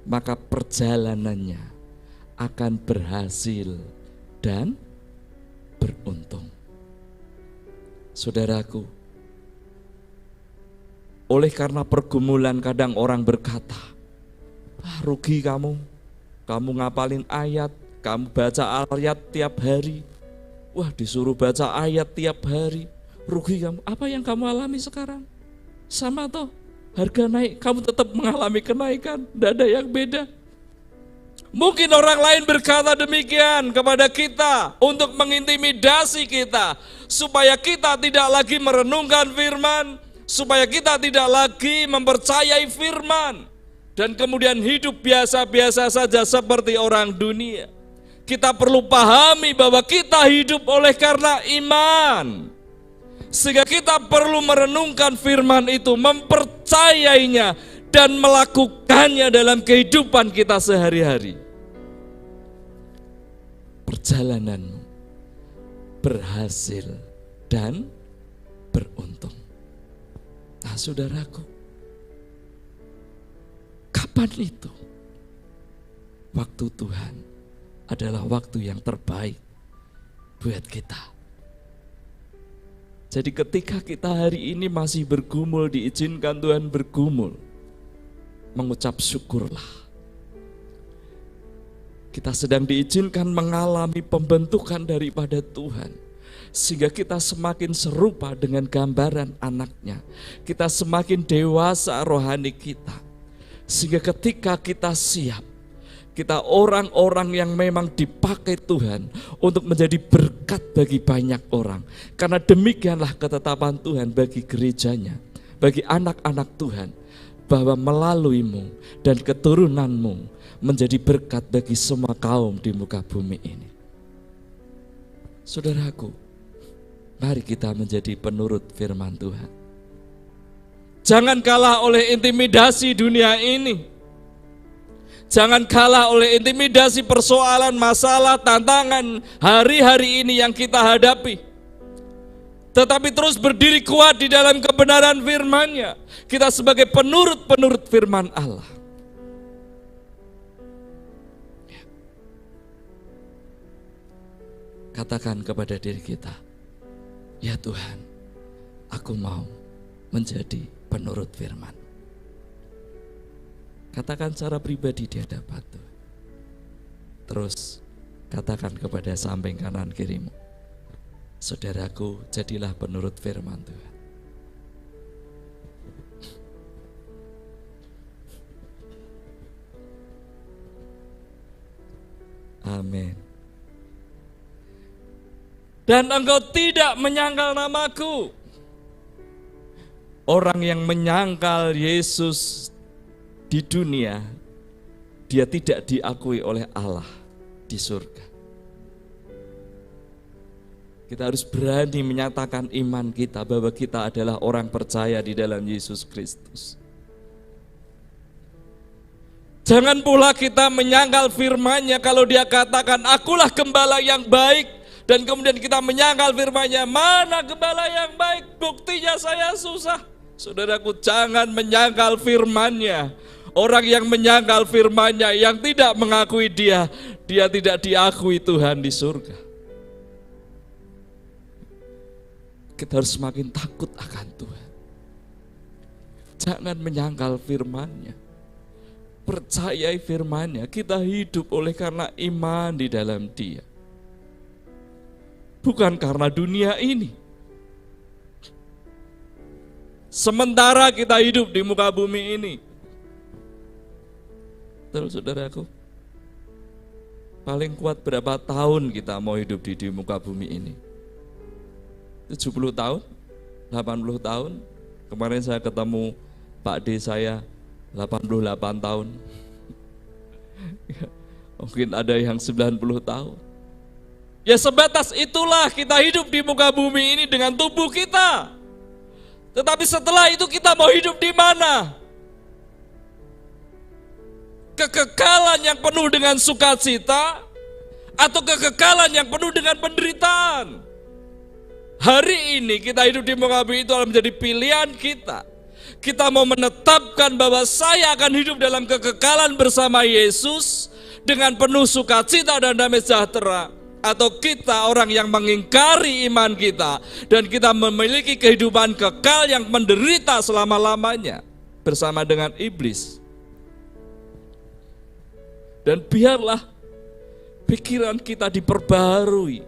maka perjalanannya akan berhasil dan beruntung. Saudaraku, oleh karena pergumulan kadang orang berkata, rugi kamu ngapalin ayat, kamu baca ayat tiap hari, disuruh baca ayat tiap hari, rugi kamu. Apa yang kamu alami sekarang? Sama toh, harga naik, kamu tetap mengalami kenaikan, tidak ada yang beda. Mungkin orang lain berkata demikian kepada kita untuk mengintimidasi kita, supaya kita tidak lagi merenungkan firman, supaya kita tidak lagi mempercayai firman, dan kemudian hidup biasa-biasa saja seperti orang dunia. Kita perlu pahami bahwa kita hidup oleh karena iman, sehingga kita perlu merenungkan firman itu, mempercayainya, dan melakukannya dalam kehidupan kita sehari-hari. Perjalananmu berhasil dan beruntung. Nah, saudaraku, kapan itu? Waktu Tuhan adalah waktu yang terbaik buat kita. Jadi ketika kita hari ini masih bergumul, diizinkan Tuhan bergumul, mengucap syukurlah. Kita sedang diizinkan mengalami pembentukan daripada Tuhan, sehingga kita semakin serupa dengan gambaran anaknya. Kita semakin dewasa rohani kita, sehingga ketika kita siap, kita orang-orang yang memang dipakai Tuhan untuk menjadi berkat bagi banyak orang. Karena demikianlah ketetapan Tuhan bagi gerejanya, bagi anak-anak Tuhan, bahwa melaluimu dan keturunanmu menjadi berkat bagi semua kaum di muka bumi ini. Saudaraku, mari kita menjadi penurut firman Tuhan. Jangan kalah oleh intimidasi dunia ini. Jangan kalah oleh intimidasi persoalan, masalah, tantangan hari-hari ini yang kita hadapi. Tetapi terus berdiri kuat di dalam kebenaran firman-Nya. Kita sebagai penurut-penurut firman Allah. Katakan kepada diri kita, ya Tuhan, aku mau menjadi penurut firman. Katakan secara pribadi di hadapan Tuhan. Terus katakan kepada samping kanan kirimu, saudaraku, jadilah penurut firman Tuhan. Amin. Dan engkau tidak menyangkal namaku. Orang yang menyangkal Yesus di dunia, dia tidak diakui oleh Allah di surga. Kita harus berani menyatakan iman kita bahwa kita adalah orang percaya di dalam Yesus Kristus. Jangan pula kita menyangkal firman-Nya kalau dia katakan akulah gembala yang baik, dan kemudian kita menyangkal firman-Nya, mana gembala yang baik, buktinya saya susah. Saudaraku, jangan menyangkal firman-Nya. Orang yang menyangkal firman-Nya, yang tidak mengakui dia tidak diakui Tuhan di surga. Kita harus semakin takut akan Tuhan. Jangan menyangkal firman-Nya. percayai firman-Nya, kita hidup oleh karena iman di dalam Dia. Bukan karena dunia ini. Sementara kita hidup di muka bumi ini. Terus saudaraku, paling kuat berapa tahun kita mau hidup di muka bumi ini? 70 tahun? 80 tahun? Kemarin saya ketemu Pak D saya 88 tahun. Mungkin ada yang 90 tahun. Ya sebatas itulah kita hidup di muka bumi ini dengan tubuh kita. Tetapi setelah itu kita mau hidup di mana? Kekekalan yang penuh dengan sukacita atau kekekalan yang penuh dengan penderitaan? Hari ini kita hidup di muka bumi itu adalah menjadi pilihan kita. Kita mau menetapkan bahwa saya akan hidup dalam kekekalan bersama Yesus dengan penuh sukacita dan damai sejahtera, atau kita orang yang mengingkari iman kita dan kita memiliki kehidupan kekal yang menderita selama-lamanya bersama dengan iblis. Dan biarlah pikiran kita diperbarui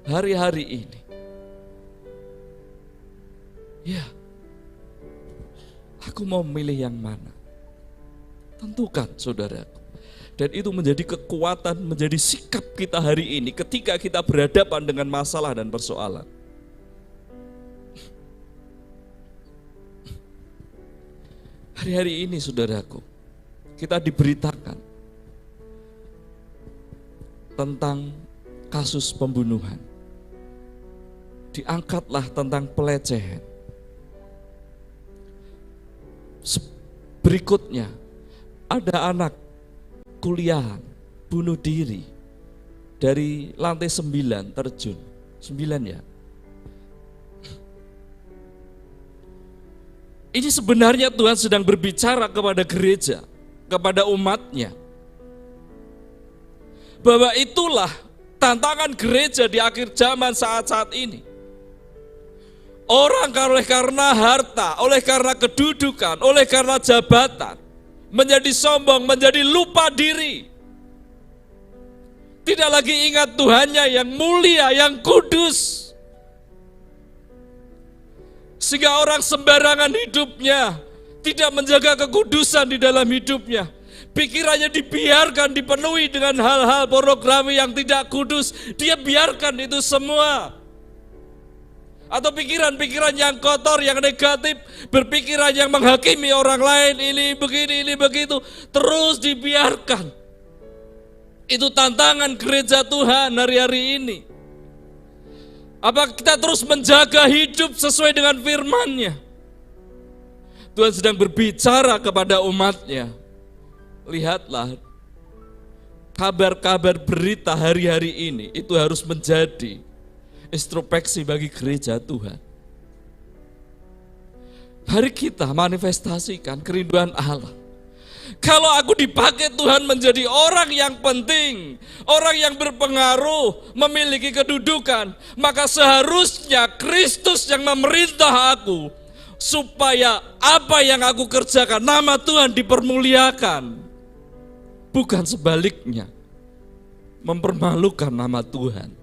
hari-hari ini. Ya, aku mau memilih yang mana? Tentukan, saudaraku. Dan itu menjadi kekuatan, menjadi sikap kita hari ini ketika kita berhadapan dengan masalah dan persoalan. Hari-hari ini, saudaraku, kita diberitakan tentang kasus pembunuhan. Diangkatlah tentang pelecehan. Berikutnya, ada anak kuliahan bunuh diri dari lantai 9 terjun. 9 ya. Ini sebenarnya Tuhan sedang berbicara kepada gereja, kepada umatnya, bahwa itulah tantangan gereja di akhir zaman saat-saat ini. Orang oleh karena harta, oleh karena kedudukan, oleh karena jabatan, menjadi sombong, menjadi lupa diri. Tidak lagi ingat Tuhannya yang mulia, yang kudus. Sehingga orang sembarangan hidupnya, tidak menjaga kekudusan di dalam hidupnya. Pikirannya dibiarkan dipenuhi dengan hal-hal pornografi yang tidak kudus. Dia biarkan itu semua. Atau pikiran-pikiran yang kotor, yang negatif, berpikiran yang menghakimi orang lain, ini begini, ini begitu, terus dibiarkan. Itu tantangan gereja Tuhan hari-hari ini. Apa kita terus menjaga hidup sesuai dengan firman-Nya? Tuhan sedang berbicara kepada umat-Nya. Lihatlah, kabar-kabar berita hari-hari ini itu harus menjadi introspeksi bagi gereja Tuhan. Mari kita manifestasikan kerinduan Allah. Kalau aku dipakai Tuhan menjadi orang yang penting, orang yang berpengaruh, memiliki kedudukan, maka seharusnya Kristus yang memerintah aku, supaya apa yang aku kerjakan, nama Tuhan dipermuliakan. Bukan sebaliknya, mempermalukan nama Tuhan.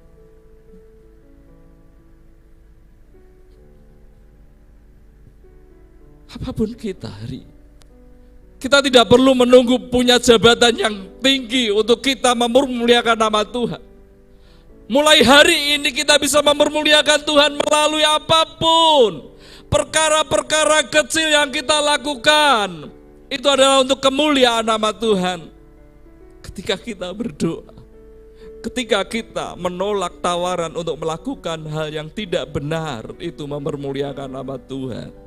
Apapun kita hari, kita tidak perlu menunggu punya jabatan yang tinggi untuk kita mempermuliakan nama Tuhan. Mulai hari ini kita bisa mempermuliakan Tuhan melalui apapun. Perkara-perkara kecil yang kita lakukan, itu adalah untuk kemuliaan nama Tuhan. Ketika kita berdoa, ketika kita menolak tawaran untuk melakukan hal yang tidak benar, itu mempermuliakan nama Tuhan.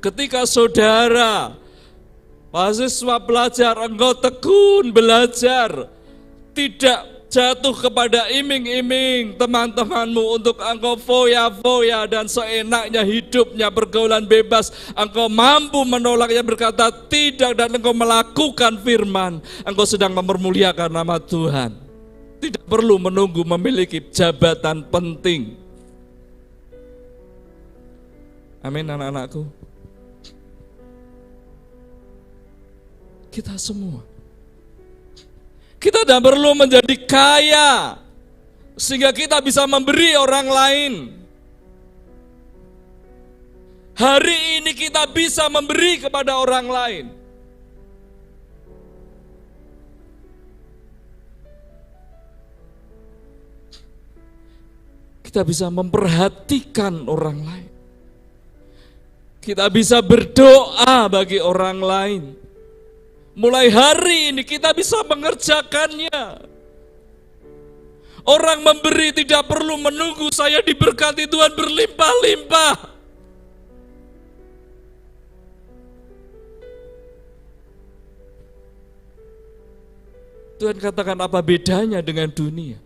Ketika saudara, mahasiswa belajar, engkau tekun belajar, tidak jatuh kepada iming-iming teman-temanmu untuk engkau foya-foya dan seenaknya hidupnya pergaulan bebas, engkau mampu menolaknya berkata tidak dan engkau melakukan firman, engkau sedang mempermuliakan nama Tuhan. Tidak perlu menunggu memiliki jabatan penting. Amin anak-anakku. Kita semua. Kita tidak perlu menjadi kaya sehingga kita bisa memberi orang lain. Hari ini kita bisa memberi kepada orang lain. Kita bisa memperhatikan orang lain. Kita bisa berdoa bagi orang lain. Mulai hari ini kita bisa mengerjakannya. Orang memberi tidak perlu menunggu saya diberkati Tuhan berlimpah-limpah. Tuhan katakan, apa bedanya dengan dunia?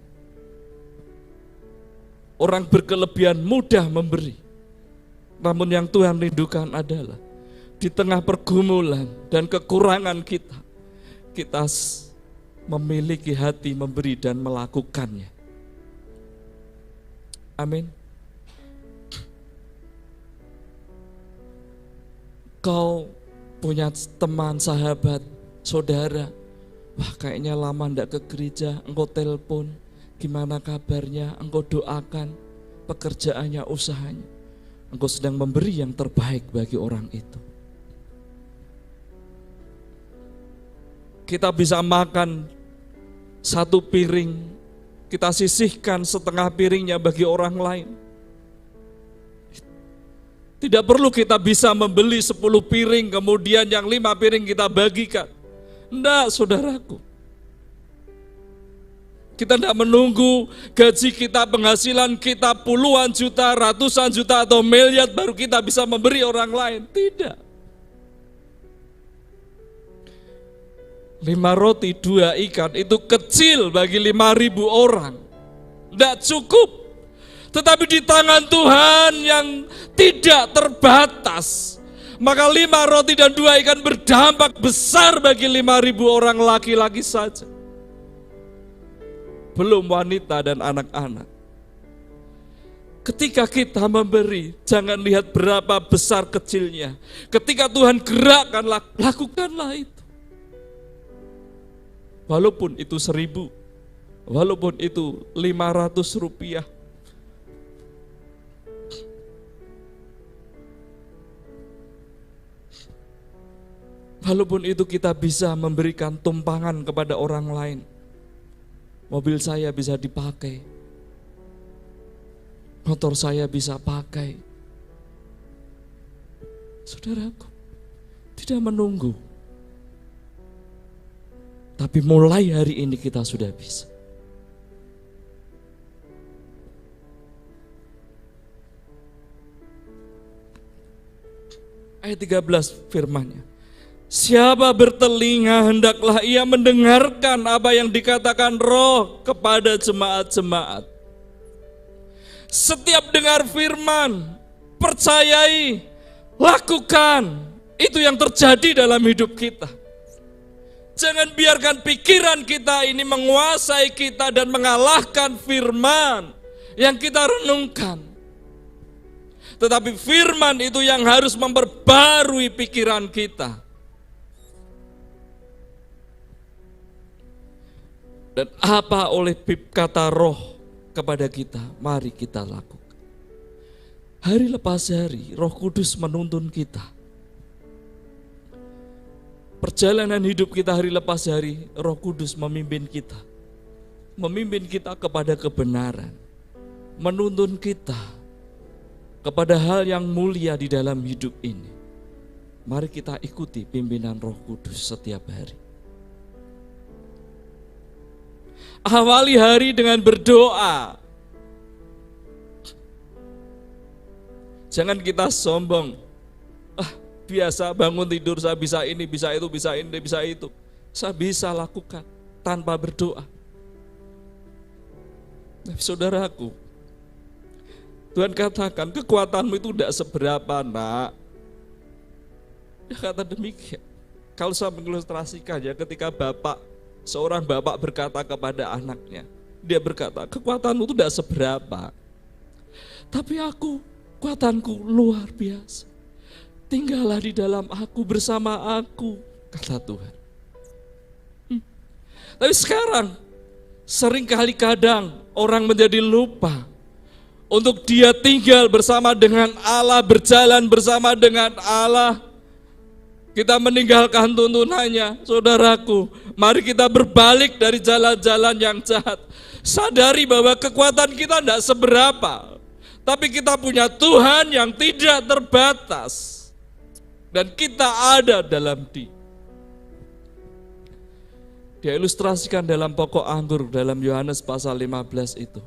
Orang berkelebihan mudah memberi. Namun yang Tuhan rindukan adalah di tengah pergumulan dan kekurangan kita, kita memiliki hati memberi dan melakukannya. Amin. Kau punya teman, sahabat, saudara, wah kayaknya lama ndak ke gereja, engkau telepon, gimana kabarnya, engkau doakan pekerjaannya, usahanya. Engkau sedang memberi yang terbaik bagi orang itu. Kita bisa makan satu piring, kita sisihkan setengah piringnya bagi orang lain. Tidak perlu kita bisa membeli 10 piring, kemudian yang 5 piring kita bagikan. Enggak, saudaraku. Kita tidak menunggu gaji kita, penghasilan kita puluhan juta, ratusan juta atau miliar baru kita bisa memberi orang lain. Tidak. 5 roti, 2 ikan itu kecil bagi 5.000 orang. Tidak cukup. Tetapi di tangan Tuhan yang tidak terbatas, maka 5 roti dan 2 ikan berdampak besar bagi 5.000 orang laki-laki saja. Belum wanita dan anak-anak. Ketika kita memberi, jangan lihat berapa besar kecilnya. Ketika Tuhan gerakkan, lakukanlah itu. Walaupun itu 1.000, walaupun itu 500 rupiah. Walaupun itu kita bisa memberikan tumpangan kepada orang lain. Mobil saya bisa dipakai, motor saya bisa pakai. Saudaraku, tidak menunggu. Tapi mulai hari ini kita sudah bisa. Ayat 13 firman-Nya. Siapa bertelinga hendaklah ia mendengarkan apa yang dikatakan Roh kepada jemaat-jemaat. Setiap dengar firman, percayai, lakukan. Itu yang terjadi dalam hidup kita. Jangan biarkan pikiran kita ini menguasai kita dan mengalahkan firman yang kita renungkan. Tetapi firman itu yang harus memperbarui pikiran kita. Dan apa oleh kata Roh kepada kita, mari kita lakukan. Hari lepas hari, Roh Kudus menuntun kita. Perjalanan hidup kita hari lepas hari, Roh Kudus memimpin kita. Memimpin kita kepada kebenaran. Menuntun kita kepada hal yang mulia di dalam hidup ini. Mari kita ikuti pimpinan Roh Kudus setiap hari. Awali hari dengan berdoa. Jangan kita sombong. Biasa bangun tidur saya bisa ini, bisa itu, bisa ini, bisa itu. Saya bisa lakukan tanpa berdoa. Saudaraku, Tuhan katakan kekuatanmu itu tidak seberapa, nak. Dia kata demikian. Kalau saya mengilustrasikan ya, ketika seorang bapak berkata kepada anaknya, dia berkata, kekuatanmu itu tidak seberapa, tapi kekuatanku luar biasa. Tinggallah di dalam aku, bersama aku, kata Tuhan. Tapi sekarang seringkali kadang orang menjadi lupa untuk dia tinggal bersama dengan Allah, berjalan bersama dengan Allah. Kita meninggalkan tuntunannya. Saudaraku, mari kita berbalik dari jalan-jalan yang jahat. Sadari bahwa kekuatan kita tidak seberapa, tapi kita punya Tuhan yang tidak terbatas. Dan kita ada dalam Dia. Dia ilustrasikan dalam pokok anggur dalam Yohanes pasal 15 itu.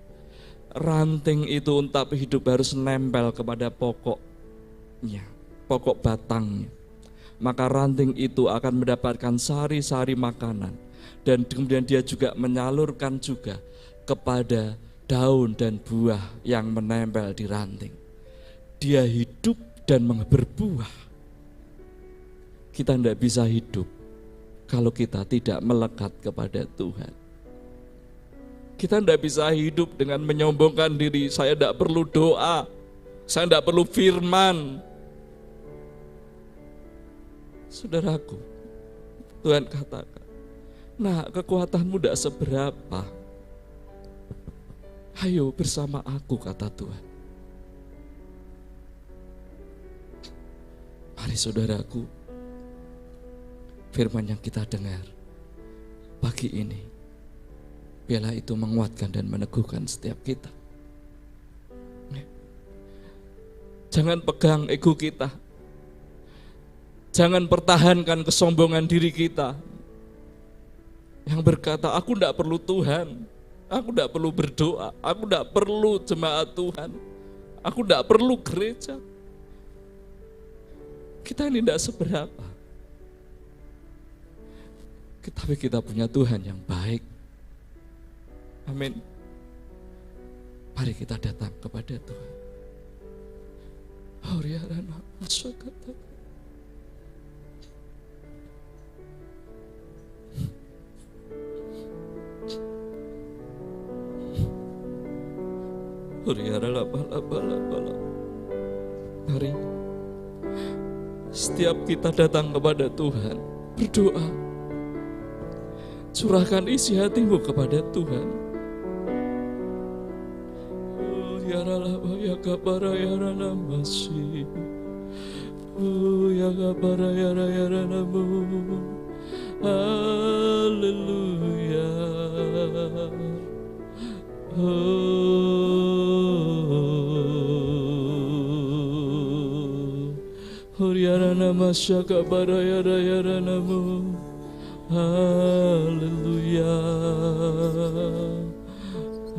Ranting itu untuk hidup harus nempel kepada pokoknya, pokok batangnya. Maka ranting itu akan mendapatkan sari-sari makanan. Dan kemudian dia juga menyalurkan juga kepada daun dan buah yang menempel di ranting. Dia hidup dan berbuah. Kita tidak bisa hidup kalau kita tidak melekat kepada Tuhan. Kita tidak bisa hidup dengan menyombongkan diri. Saya tidak perlu doa, saya tidak perlu firman. Saudaraku, Tuhan katakan, nah kekuatanmu tidak seberapa. Ayo bersama aku, kata Tuhan. Mari saudaraku, firman yang kita dengar pagi ini, biarlah itu menguatkan dan meneguhkan setiap kita. Jangan pegang ego kita. Jangan pertahankan kesombongan diri kita yang berkata, aku tidak perlu Tuhan, aku tidak perlu berdoa, aku tidak perlu jemaat Tuhan, aku tidak perlu gereja. Kita ini tidak seberapa. Tapi kita punya Tuhan yang baik. Amin. Mari kita datang kepada Tuhan. Mari setiap kita datang kepada Tuhan, berdoa, curahkan isi hatimu kepada Tuhan. Ya Allah, ya kabara ya rana masih. Ya kabara ya rana mu. Haleluya. Ya rana masya kabara ya rana mu. Haleluya,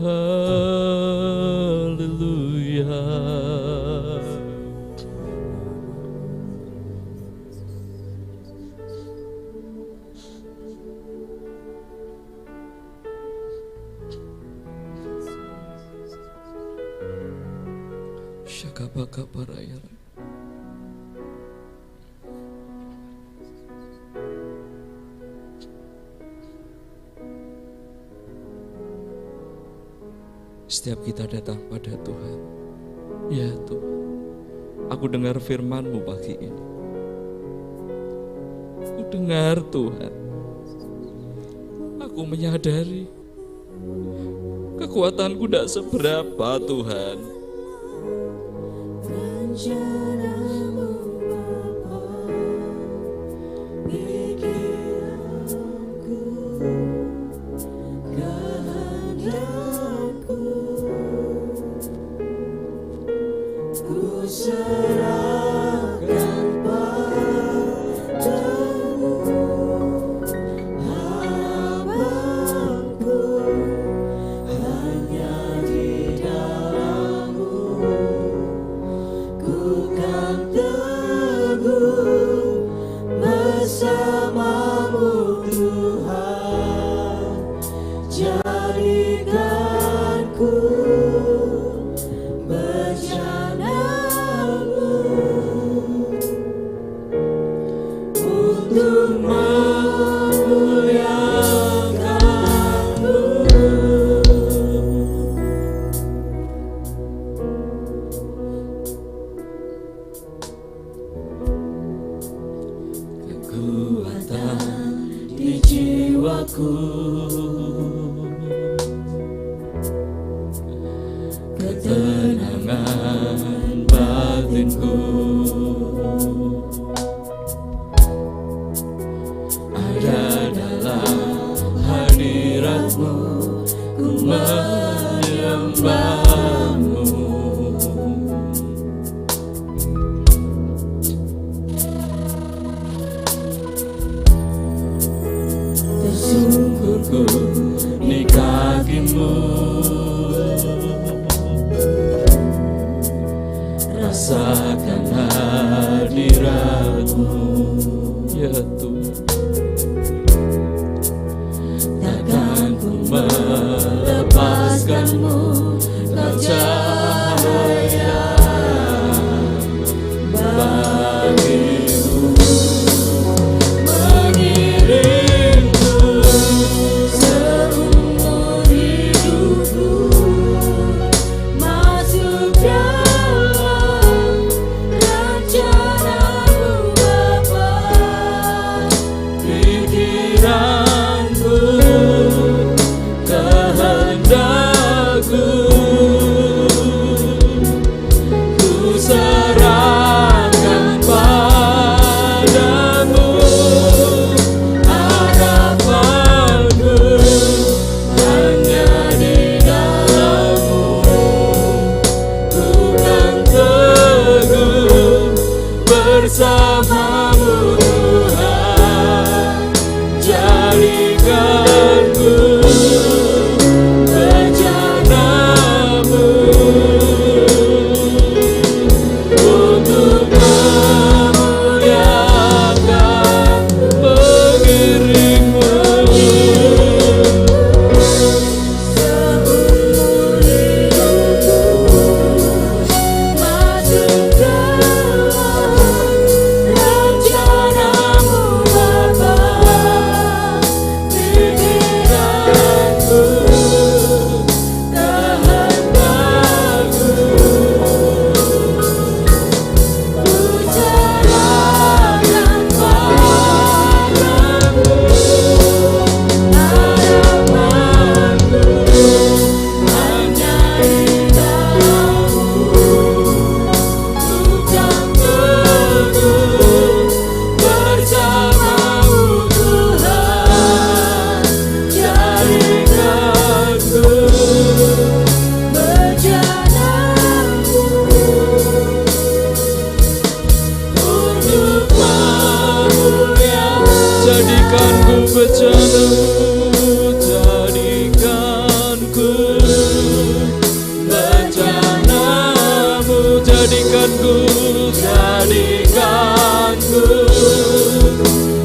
haleluya. Syakabaka paraya. Setiap kita datang pada Tuhan, ya Tuhan, aku dengar firman-Mu pagi ini. Aku dengar Tuhan, aku menyadari kekuatanku tidak seberapa Tuhan. Hanya di dalam-Mu ku kan ku menyembahmu. Tersungkurku di kakimu, rasakan hadiratmu, ya Tuhan. Takkan ku melepaskanmu, kau cahaya bagiku, mengiringku seumur hidupku, masuk dalam rencana-Mu Bapa. Pikiranku, kehendakku, ku serahkan padamu. Harapanku hanya di dalam-Mu, ku kan teguh bersama-Mu Tuhan. Jadikanku bejana-Mu untuk memuliakan, mengiring-Mu. Seumur hidupku, masuk dalam rencana-Mu Bapa. Pikiranku, kehendakku, ku serahkan padamu. Harapanku hanya di dalam-Mu, ku kan teguh bersama-Mu Tuhan. Jadikanku bejana-Mu untuk memuliakan. Jadikanku bejana-Mu, jadikanku bejana-Mu, jadikanku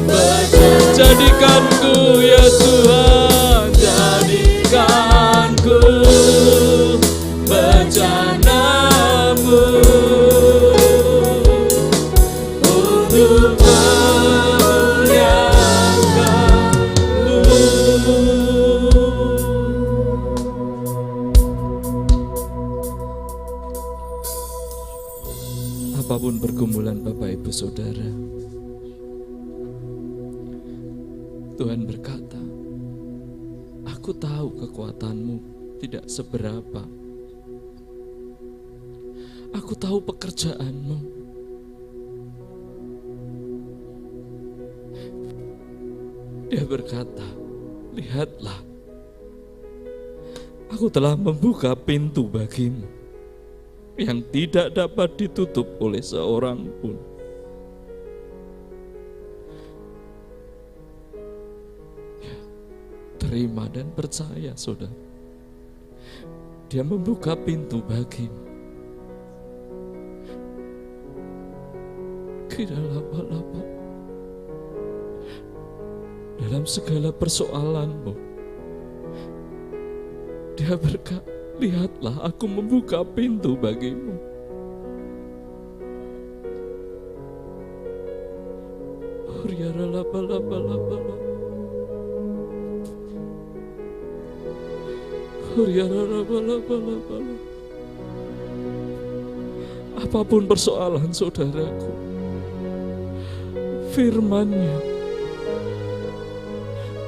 bejana, jadikanku ya Tuhan, jadikanku bejana-Mu untuk memuliakan-Mu. Apapun pergumulan Bapak Ibu Saudara, Tuhan berkata, aku tahu kekuatan-Mu tidak seberapa. Aku tahu pekerjaan-Mu. Dia berkata, lihatlah, aku telah membuka pintu bagimu yang tidak dapat ditutup oleh seorang pun. Ya, terima dan percaya, saudara. Dia membuka pintu bagimu. Kira-lapa-lapa dalam segala persoalanmu, Dia berkata, lihatlah, aku membuka pintu bagimu. Apapun persoalan saudaraku, firman-Nya,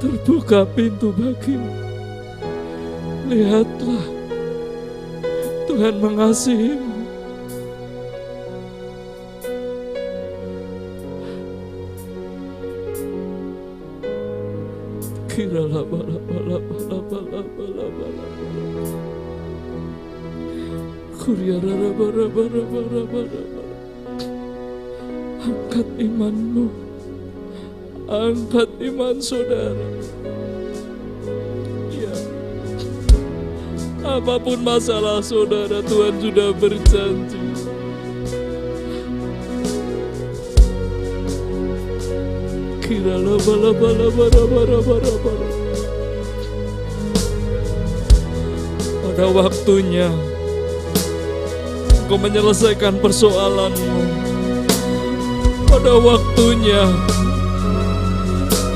terbuka pintu bagimu. Lihatlah, Tuhan mengasihimu. Angkat imanmu, angkat iman saudara. Ya, apapun masalah saudara, Tuhan sudah berjanji. Pada waktunya Engkau menyelesaikan persoalanmu. Pada waktunya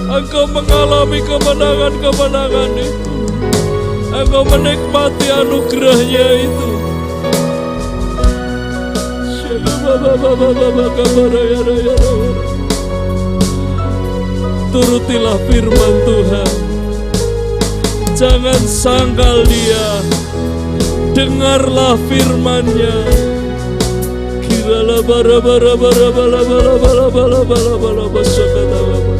Engkau mengalami kemenangan-kemenangan itu. Engkau menikmati anugerahnya itu. Turutilah firman Tuhan. Jangan sangkal Dia. Dengarlah firman-Nya. Kirala bara bara bara bara bara bara bara bara bara basakata bara.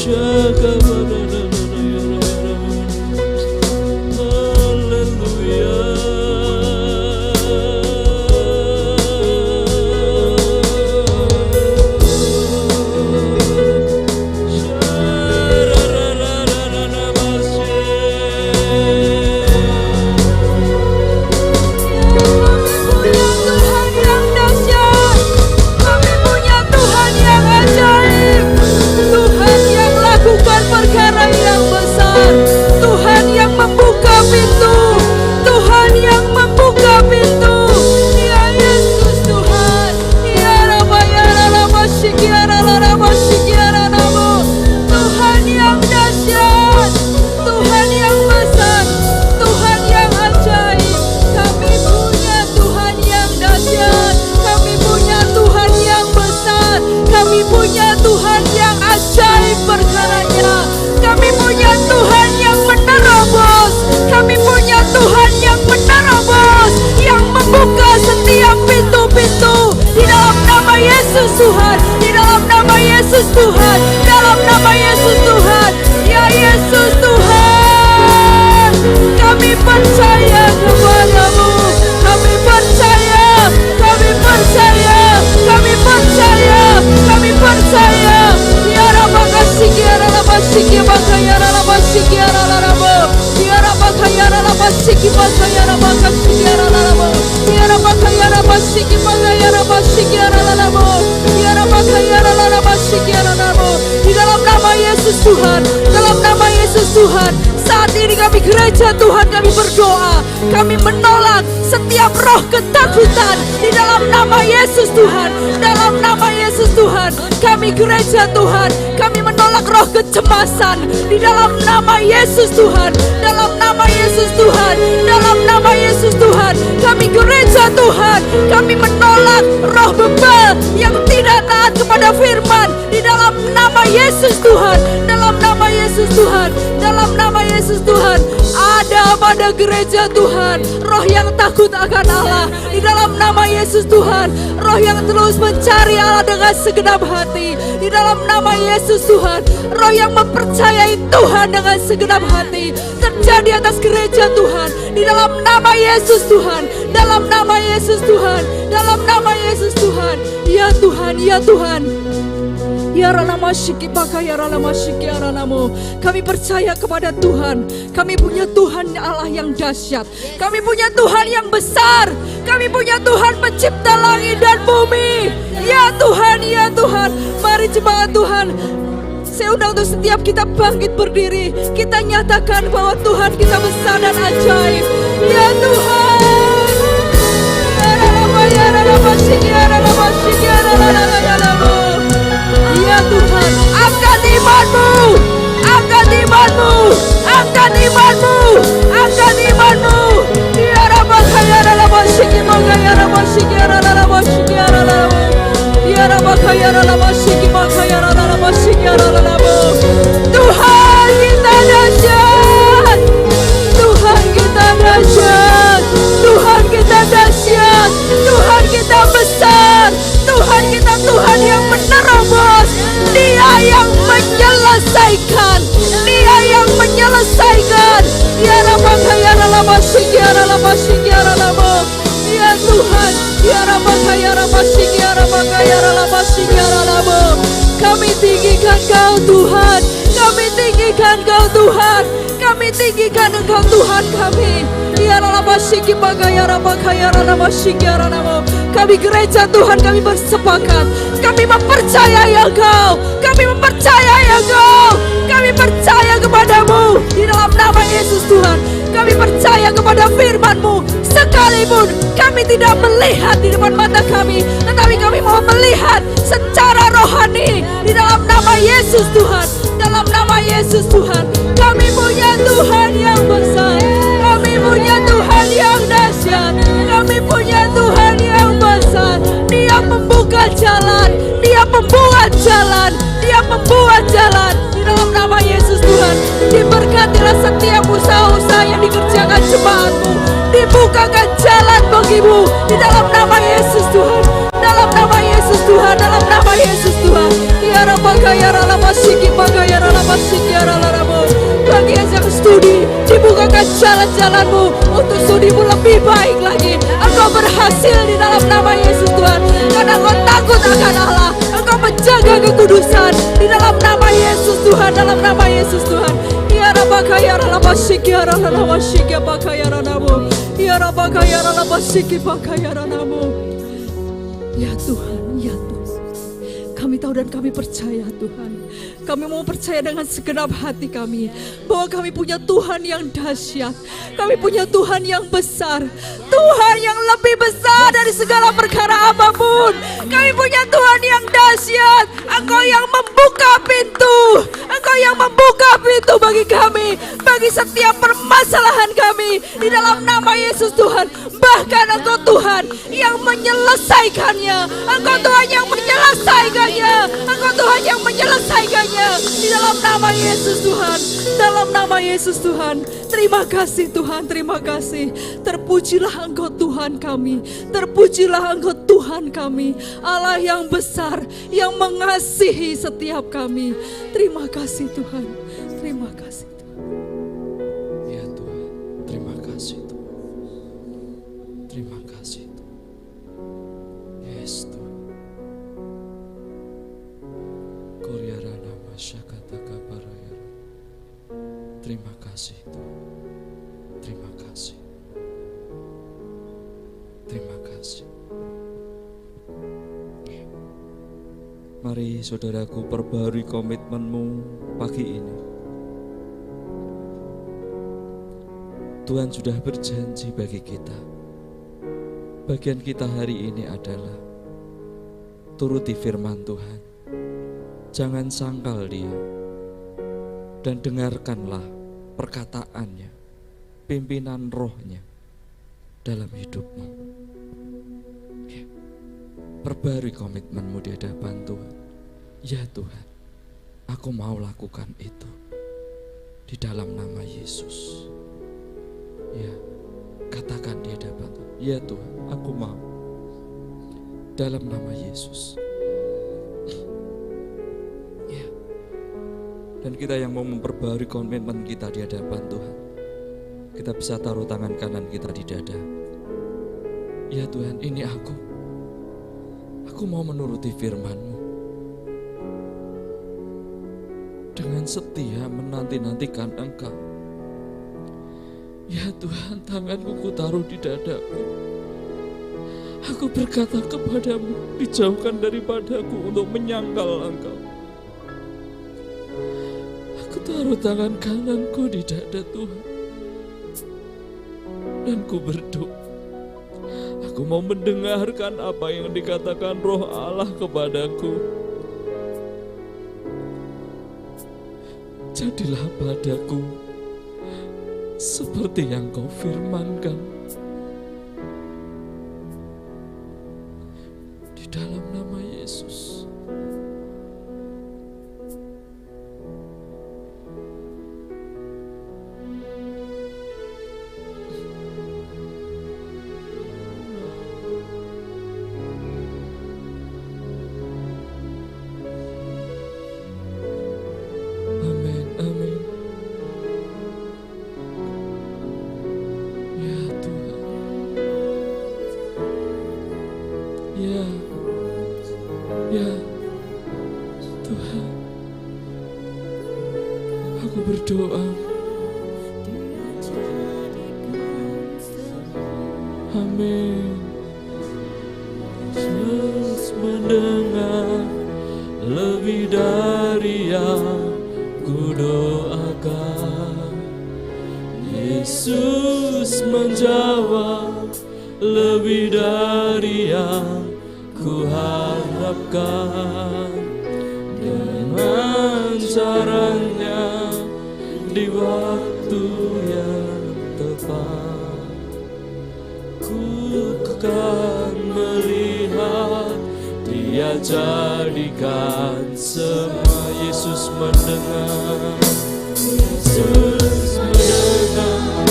Jaga bara. Tuhan, di dalam nama Yesus Tuhan, dalam nama Yesus Tuhan, ya Yesus Tuhan, kami percaya kepadamu, kami percaya, kami percaya, kami percaya, kami percaya, ya Rabba kasih, ya Rabba kasih, maka ya Rabba kasih, ya Rabba, ya Rabba kaya Rabba kasih, maka ya Rabba kasih, ya Rabba, ya Rabba kaya Rabba kasih, maka ya Rabba kasih, ya Rabba. Di dalam nama Yesus Tuhan, dalam nama Yesus Tuhan, saat ini kami gereja Tuhan, kami berdoa, kami menolak setiap roh ketakutan di dalam nama Yesus Tuhan, dalam nama Yesus Tuhan, kami gereja Tuhan, kami menolak roh kecemasan di dalam nama Yesus Tuhan, dalam nama Yesus Tuhan, dalam nama Yesus Tuhan, kami gereja Tuhan, kami menolak roh bebal yang tidak taat kepada firman di dalam nama Yesus Tuhan, dalam nama Yesus Tuhan, dalam nama Yesus Tuhan. Ada pada gereja Tuhan roh yang takut akan Allah di dalam nama Yesus Tuhan, roh yang terus mencari Allah dengan segenap hati di dalam nama Yesus Tuhan, roh yang mempercayai Tuhan dengan segenap hati terjadi atas gereja Tuhan di dalam nama Yesus Tuhan, dalam nama Yesus Tuhan, dalam nama Yesus Tuhan. Ya Tuhan, ya Tuhan, ya Ranamashiki pakai ya Ranamashiki ya Ranamu. Kami percaya kepada Tuhan. Kami punya Tuhan Allah yang dahsyat. Kami punya Tuhan yang besar. Kami punya Tuhan pencipta langit dan bumi. Ya Tuhan, ya Tuhan. Mari jemaat Tuhan, saya undang untuk setiap kita bangkit berdiri. Kita nyatakan bahwa Tuhan kita besar dan ajaib. Ya Tuhan. Ya Ranamashiki ya Ranamashiki ya Ranamu. Ya Tuhan, angkat imanmu, angkat imanmu, angkat imanmu, angkat imanmu. Ya Rabba kaya Rabba shiki maka ya Rabba shiki ya Rabba shiki ya Rabba. Ya Rabba kaya Rabba shiki maka ya Rabba shiki ya Rabba. Tuhan kita dahsyat, Tuhan kita dahsyat, Tuhan kita dahsyat, Tuhan kita besar. kita Tuhan yang menerobos, Dia yang menyelesaikan, Dia yang menyelesaikan. Ya Rabaka ya Ramasik ya Ramasik ya Ramo. Ya Tuhan, ya Rabaka ya Ramasik ya Rabaka ya Ramasik ya Ramo. Kami tinggikan Kau Tuhan, kami tinggikan Kau Tuhan, kami tinggikan Engkau Tuhan kami. Ya Ramasik ya Rabaka ya Ramasik ya Ramo. Kami gereja Tuhan, kami bersepakat, kami mempercayai Engkau, kami mempercayai Engkau, kami percaya kepadamu di dalam nama Yesus Tuhan. Kami percaya kepada firman-Mu, sekalipun kami tidak melihat di depan mata kami, tetapi kami mau melihat secara rohani di dalam nama Yesus Tuhan. Dalam nama Yesus Tuhan, kami punya Tuhan yang besar, kami punya Tuhan yang dahsyat, kami punya Tuhan yang besar. Dia membuka jalan, Dia membuat jalan, Dia membuat jalan. Di dalam nama Yesus Tuhan, diberkatilah setiap usaha-usaha yang dikerjakan jemaat-Mu, dibukakan jalan bagimu di dalam nama Yesus Tuhan, dalam nama Yesus Tuhan, dalam nama Yesus Tuhan. Ya Rabaka ya Ramasik ya Ramasik ya Ramo. Bagi yang studi, dibukakan jalan-jalan-Mu untuk studimu lebih baik lagi. Engkau berhasil di dalam nama Yesus Tuhan, karena Engkau takut akan Allah, Engkau menjaga kekudusan di dalam nama Yesus Tuhan, dalam nama Yesus Tuhan. Ya Rabaka ya Ramasik ya Ramasik ya Baka ya Ramo. Ya Rabaka ya Ramasik Baka ya Ramo. Ya Tuhan, ya Tuhan. Kami tahu dan kami percaya Tuhan. Kami mau percaya dengan segenap hati kami bahwa kami punya Tuhan yang dahsyat. Kami punya Tuhan yang besar, Tuhan yang lebih besar dari segala perkara apapun. Kami punya Tuhan yang dahsyat. Engkau yang membuka pintu, Engkau yang membuka pintu bagi kami, bagi setiap permasalahan kami di dalam nama Yesus Tuhan. Bahkan Engkau Tuhan yang menyelesaikannya, Engkau Tuhan yang menyelesaikannya, Engkau Tuhan yang menyelesaikannya di dalam nama Yesus Tuhan, dalam nama Yesus Tuhan. Terima kasih Tuhan, terima kasih. Terpujilah Engkau Tuhan kami, terpujilah Engkau Tuhan kami, Allah yang besar, yang mengasihi setiap kami. Terima kasih Tuhan, terima kasih Tuhan. Ya Tuhan, terima kasih Tuhan. Terima kasih Tuhan. Yes Tuhan. Koryarana masyakataka parayara. Terima kasih Tuhan. Terima kasih. Terima kasih. Mari saudaraku perbarui komitmenmu pagi ini. Tuhan sudah berjanji bagi kita. Bagian kita hari ini adalah turuti firman Tuhan. Jangan sangkal Dia. Dan dengarkanlah perkataannya, pimpinan rohnya dalam hidupmu. Ya. Perbarui komitmenmu di hadapan Tuhan. Ya Tuhan, aku mau lakukan itu di dalam nama Yesus. Ya, katakan di hadapan Tuhan. Ya Tuhan, aku mau dalam nama Yesus. Ya. Dan kita yang mau memperbarui komitmen kita di hadapan Tuhan, kita bisa taruh tangan kanan kita di dada. Ya Tuhan, ini aku. Aku mau menuruti firman-Mu. Dengan setia menanti-nantikan Engkau. Ya Tuhan, tanganku ku taruh di dadaku. Aku berkata kepadamu, dijauhkan daripadaku untuk menyangkal Engkau. Aku taruh tangan kananku di dada Tuhan. Dan ku berdoa. Aku mau mendengarkan apa yang dikatakan Roh Allah kepadaku. Jadilah padaku seperti yang Kau firmankan. Di dalam nama Yesus. Ya Tuhan, aku berdoa, amin. Yesus mendengar lebih dari yang ku doakan. Yesus menjawab lebih dari yang ku harapkan. Dengan caranya di waktu yang tepat, ku akan melihat Dia jadikan semua. Yesus mendengar, Yesus mendengar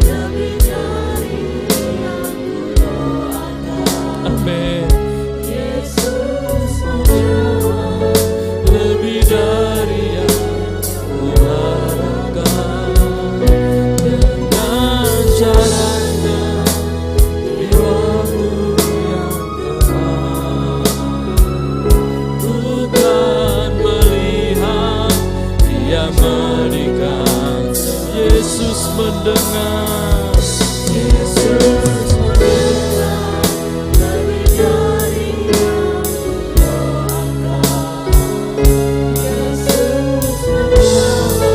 lebih dari yang ku doakan. Amin. Yesus menjawab lebih dari yang ku harapkan. Dengan caranya di waktu yang tepat, ku kan melihat Dia memberikan. Yesus mendengar, Yesus mendengar lebih dari yang ku doakan. Yesus menjawab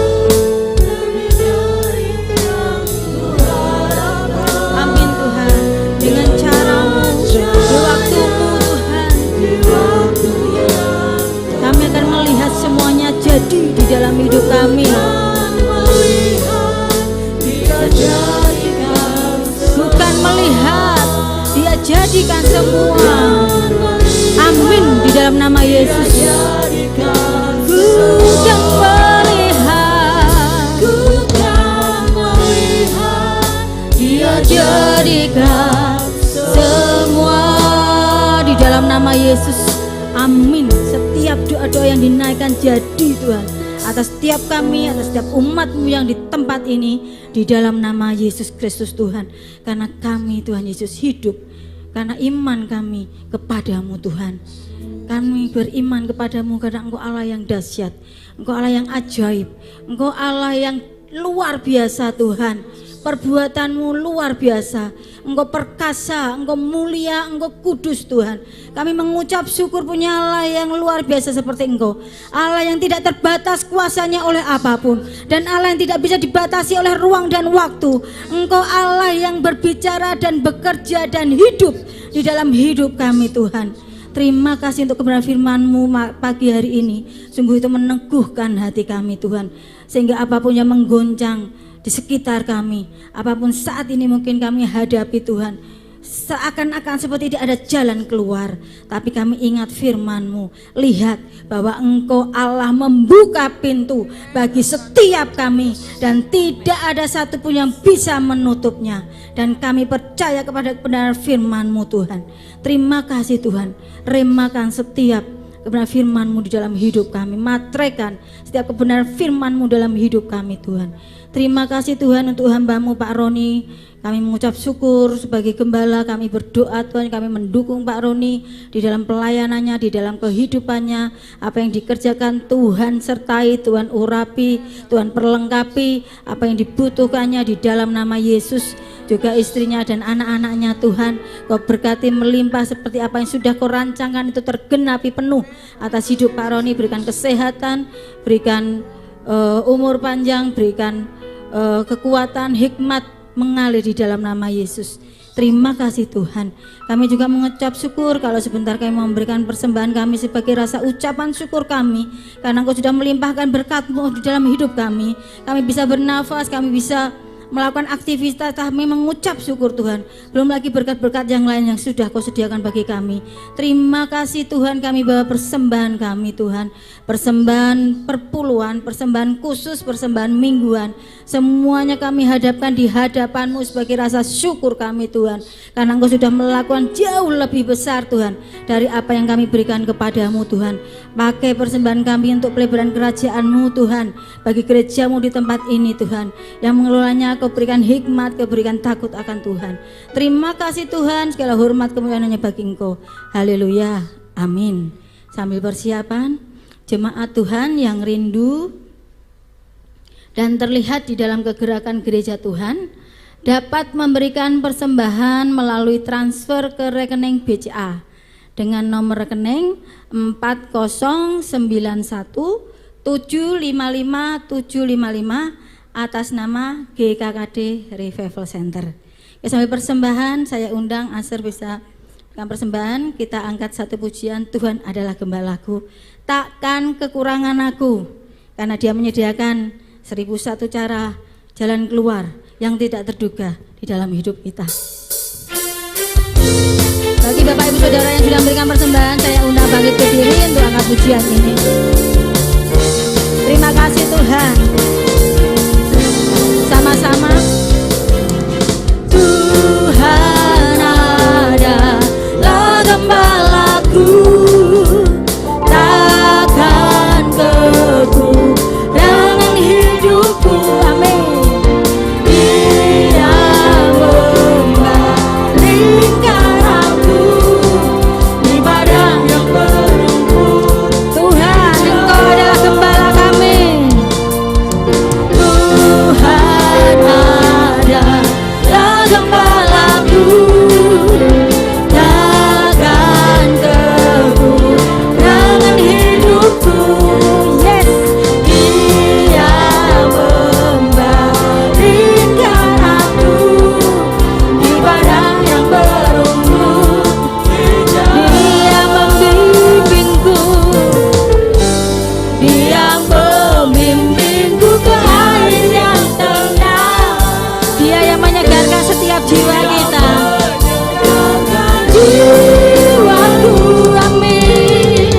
lebih dari yang ku harapkan. Amin Tuhan, dengan caramu, di waktumu Tuhan, kami akan melihat semuanya jadi di dalam hidup kami. Bukan melihat, Dia jadikan semua. Amin, di dalam nama Yesus. Ku kan melihat, Dia jadikan semua di dalam nama Yesus. Amin. Setiap doa-doa yang dinaikkan jadi Tuhan, atas setiap kami, atas setiap umat-Mu yang di tempat ini, di dalam nama Yesus Kristus Tuhan. Karena kami Tuhan Yesus hidup karena iman kami kepadamu Tuhan. Kami beriman kepadamu karena Engkau Allah yang dahsyat, Engkau Allah yang ajaib, Engkau Allah yang luar biasa Tuhan. Perbuatanmu luar biasa, Engkau perkasa, Engkau mulia, Engkau kudus Tuhan. Kami mengucap syukur punya Allah yang luar biasa seperti Engkau, Allah yang tidak terbatas kuasanya oleh apapun, dan Allah yang tidak bisa dibatasi oleh ruang dan waktu. Engkau Allah yang berbicara dan bekerja dan hidup di dalam hidup kami Tuhan. Terima kasih untuk kebenaran firman-Mu pagi hari ini. Sungguh itu meneguhkan hati kami Tuhan, sehingga apapun yang menggoncang di sekitar kami, apapun saat ini mungkin kami hadapi Tuhan, seakan-akan seperti tidak ada jalan keluar, tapi kami ingat firman-Mu. Lihat bahwa Engkau Allah membuka pintu bagi setiap kami, dan tidak ada satupun yang bisa menutupnya. Dan kami percaya kepada kebenaran firman-Mu Tuhan. Terima kasih Tuhan, remakan setiap kebenaran firman-Mu di dalam hidup kami, matraikan setiap kebenaran firman-Mu dalam hidup kami Tuhan. Terima kasih Tuhan untuk hamba-Mu Pak Roni. Kami mengucap syukur sebagai gembala, kami berdoa Tuhan, kami mendukung Pak Roni di dalam pelayanannya, di dalam kehidupannya. Apa yang dikerjakan Tuhan sertai, Tuhan urapi, Tuhan perlengkapi apa yang dibutuhkannya di dalam nama Yesus. Juga istrinya dan anak-anaknya Tuhan, Kau berkati melimpah seperti apa yang sudah Kau rancangkan itu tergenapi penuh atas hidup Pak Roni. Berikan kesehatan, berikan umur panjang, berikan kekuatan, hikmat mengalir di dalam nama Yesus. Terima kasih Tuhan. Kami juga mengucap syukur kalau sebentar kami memberikan persembahan kami sebagai rasa ucapan syukur kami, karena Engkau sudah melimpahkan berkat-Mu di dalam hidup kami. Kami bisa bernafas, kami bisa melakukan aktivitas, kami mengucap syukur Tuhan. Belum lagi berkat-berkat yang lain yang sudah Kau sediakan bagi kami. Terima kasih Tuhan, kami bawa persembahan kami Tuhan, persembahan perpuluhan, persembahan khusus, persembahan mingguan, semuanya kami hadapkan di hadapan-Mu sebagai rasa syukur kami Tuhan, karena Engkau sudah melakukan jauh lebih besar Tuhan dari apa yang kami berikan kepadamu Tuhan. Pakai persembahan kami untuk pelebaran kerajaan-Mu Tuhan, bagi gereja-Mu di tempat ini Tuhan, yang mengelolanya Kau berikan hikmat, Kau berikan takut akan Tuhan. Terima kasih Tuhan, segala hormat kemuliaan hanya bagi Engkau. Haleluya, amin. Sambil persiapan, jemaat Tuhan yang rindu dan terlihat di dalam kegerakan gereja Tuhan dapat memberikan persembahan melalui transfer ke rekening BCA dengan nomor rekening 40917555755 atas nama GKKD Revival Center. Ya, sambil persembahan saya undang Aser bisa dengan persembahan, kita angkat satu pujian, Tuhan adalah gembalaku, takkan kekurangan aku, karena Dia menyediakan 1001 cara jalan keluar yang tidak terduga di dalam hidup kita. Bagi Bapak Ibu Saudara yang sudah memberikan persembahan, saya undang bangkit berdiri untuk angkat pujian ini. Terima kasih Tuhan. Sama-sama. Tuhan adalah gembalaku, takkan kekurangan hidupku. Amin. Dia memberikan aku di padang yang berumput. Tuhan, Engkau adalah gembala kami. Tuhan adalah gembalaku, takkan kekurangan hidupku. Yes, Dia memberikan aku di padang yang berumput. Dia membimbingku, Dia membimbingku ke air yang tenang. Dia yang menyegarkan setiap jiwa kita. Jiwaku, amin.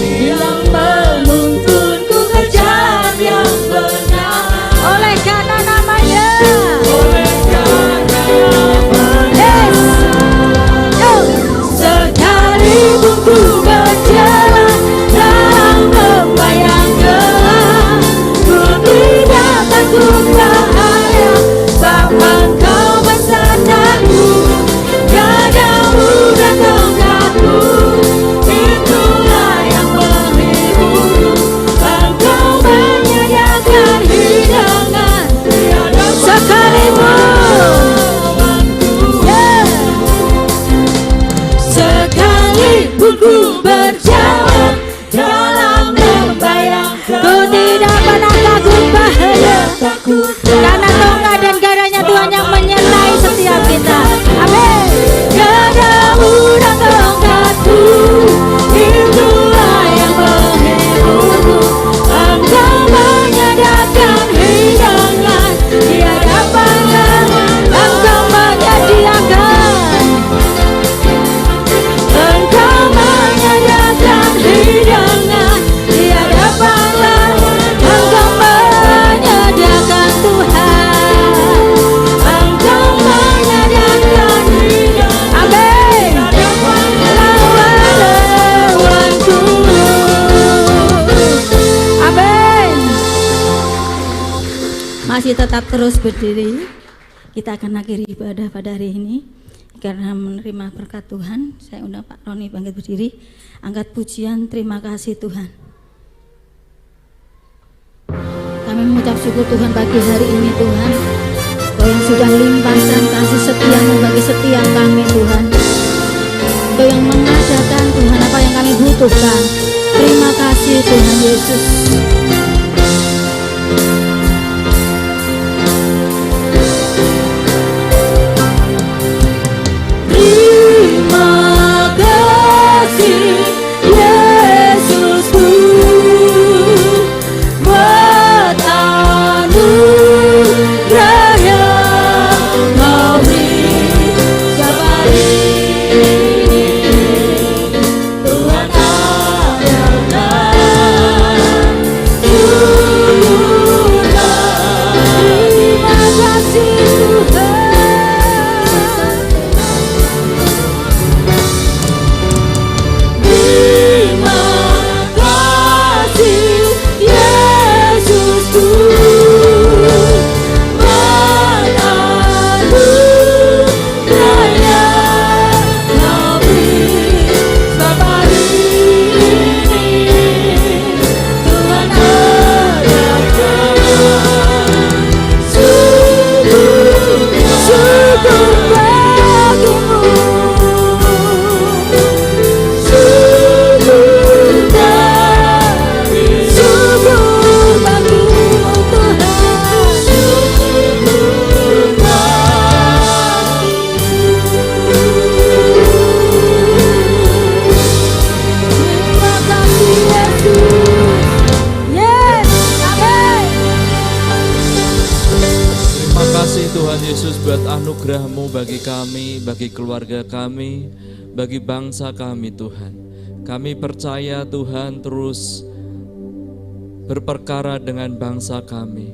Dia menuntunku ke jalan yang benar. Oleh karena namanya. Yes. Yo. Sekalipun ku berjalan dalam lembah yang gelap, ku tidak takut bahaya, sebab Engkau besertaku. Gadamu dan tongkatmu, itulah yang menghiburku. Engkau menyediakan hidangan sekalipun, yeah. Sekalipun ku berjalan dalam lembah yang gelap, ku tidak pernah takut bahaya, karena tongkat dan garanya Tuhan yang menyertai setiap kita. Amin. Gadamu dan tongkatmu, itulah yang menghiburku. Engkau menyediakan hidangan di hadapan Allah. Engkau menyediakan, Engkau menyediakan hidangan di hadapan Allah. Engkau menyediakan Tuhan, Engkau menyediakan hidangan. Amin. Lawan-lawanku. Amin. Masih tetap terus berdiri. Kita akan akhiri ibadah pada hari ini. Karena menerima berkat Tuhan, saya undang Pak Roni bangkit berdiri. Angkat pujian, terima kasih Tuhan. Kami mengucap syukur Tuhan bagi hari ini Tuhan. Kau yang sudah limpahkan kasih setiamu bagi setiap kami Tuhan. Kau yang mengadakan Tuhan apa yang kami butuhkan. Terima kasih Tuhan Yesus. Terima kasih Yesusku, buat anugerah yang Kau beri setiap ini. Tuhan adalah anugerah-Mu bagi kami, bagi keluarga kami, bagi bangsa kami Tuhan. Kami percaya Tuhan terus berperkara dengan bangsa kami.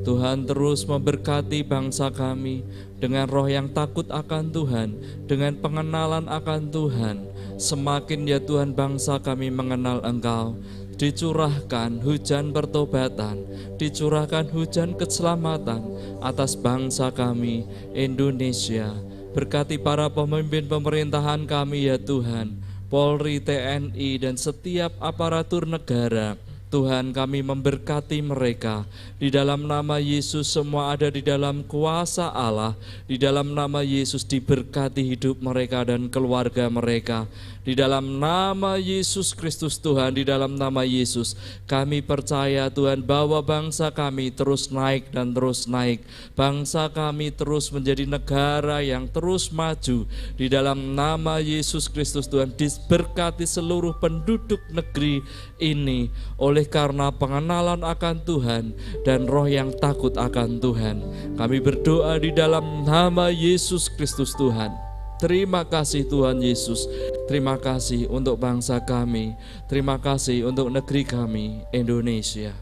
Tuhan terus memberkati bangsa kami dengan roh yang takut akan Tuhan, dengan pengenalan akan Tuhan. Semakin ya Tuhan bangsa kami mengenal Engkau, dicurahkan hujan pertobatan, dicurahkan hujan keselamatan atas bangsa kami Indonesia. Berkati para pemimpin pemerintahan kami ya Tuhan, Polri, TNI, dan setiap aparatur negara. Tuhan, kami memberkati mereka. Di dalam nama Yesus semua ada di dalam kuasa Allah. Di dalam nama Yesus diberkati hidup mereka dan keluarga mereka. Di dalam nama Yesus Kristus Tuhan, di dalam nama Yesus kami percaya Tuhan bahwa bangsa kami terus naik dan terus naik. Bangsa kami terus menjadi negara yang terus maju. Di dalam nama Yesus Kristus Tuhan, diberkati seluruh penduduk negeri ini oleh karena pengenalan akan Tuhan dan roh yang takut akan Tuhan. Kami berdoa di dalam nama Yesus Kristus Tuhan. Terima kasih Tuhan Yesus. Terima kasih untuk bangsa kami. Terima kasih untuk negeri kami Indonesia.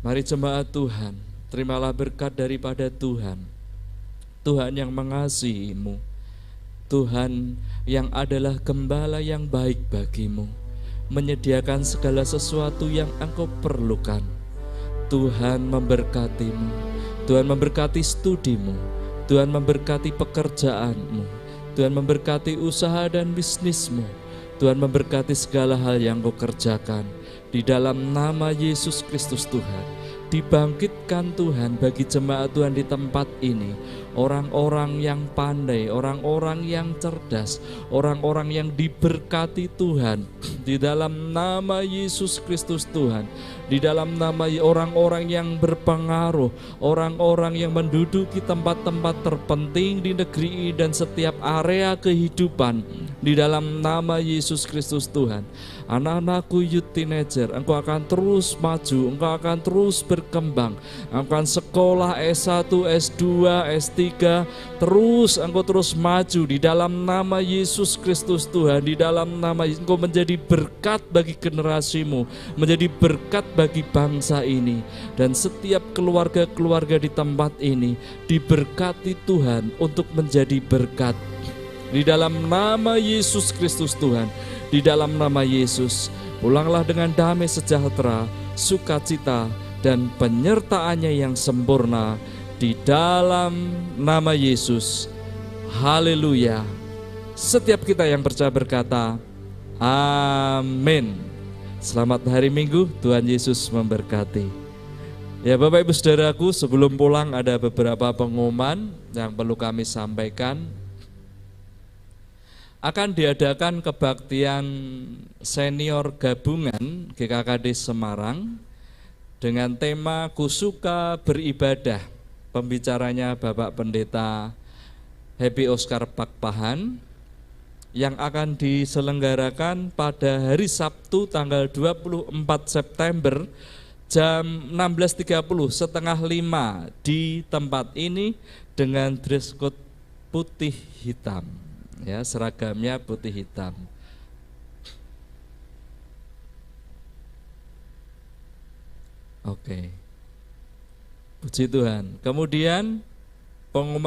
Mari jemaat Tuhan, terimalah berkat daripada Tuhan. Tuhan yang mengasihimu, Tuhan yang adalah gembala yang baik bagimu, menyediakan segala sesuatu yang engkau perlukan. Tuhan memberkatimu, Tuhan memberkati studimu, Tuhan memberkati pekerjaanmu, Tuhan memberkati usaha dan bisnismu, Tuhan memberkati segala hal yang kau kerjakan. Di dalam nama Yesus Kristus Tuhan, dibangkitkan Tuhan bagi jemaat Tuhan di tempat ini, orang-orang yang pandai, orang-orang yang cerdas, orang-orang yang diberkati Tuhan. Di dalam nama Yesus Kristus Tuhan, di dalam nama orang-orang yang berpengaruh, orang-orang yang menduduki tempat-tempat terpenting di negeri ini dan setiap area kehidupan, di dalam nama Yesus Kristus Tuhan. Anak-anakku youth teenager, engkau akan terus maju, engkau akan terus berkembang, engkau akan sekolah S1, S2, S3, terus engkau terus maju di dalam nama Yesus Kristus Tuhan. Di dalam nama engkau menjadi berkat bagi generasimu, menjadi berkat bagi bangsa ini, dan setiap keluarga-keluarga di tempat ini diberkati Tuhan untuk menjadi berkat. Di dalam nama Yesus Kristus Tuhan, di dalam nama Yesus, pulanglah dengan damai sejahtera, sukacita, dan penyertaannya yang sempurna. Di dalam nama Yesus, haleluya. Setiap kita yang percaya berkata, amin. Selamat hari Minggu, Tuhan Yesus memberkati. Ya Bapak Ibu Saudaraku, sebelum pulang ada beberapa pengumuman yang perlu kami sampaikan. Akan diadakan kebaktian senior gabungan GKKD Semarang dengan tema Kusuka Beribadah. Pembicaranya Bapak Pendeta Happy Oscar Pakpahan, yang akan diselenggarakan pada hari Sabtu tanggal 24 September jam 16.30 setengah 5 di tempat ini dengan dress code putih hitam. Ya, seragamnya putih hitam. Oke. Puji Tuhan. Kemudian pengumuman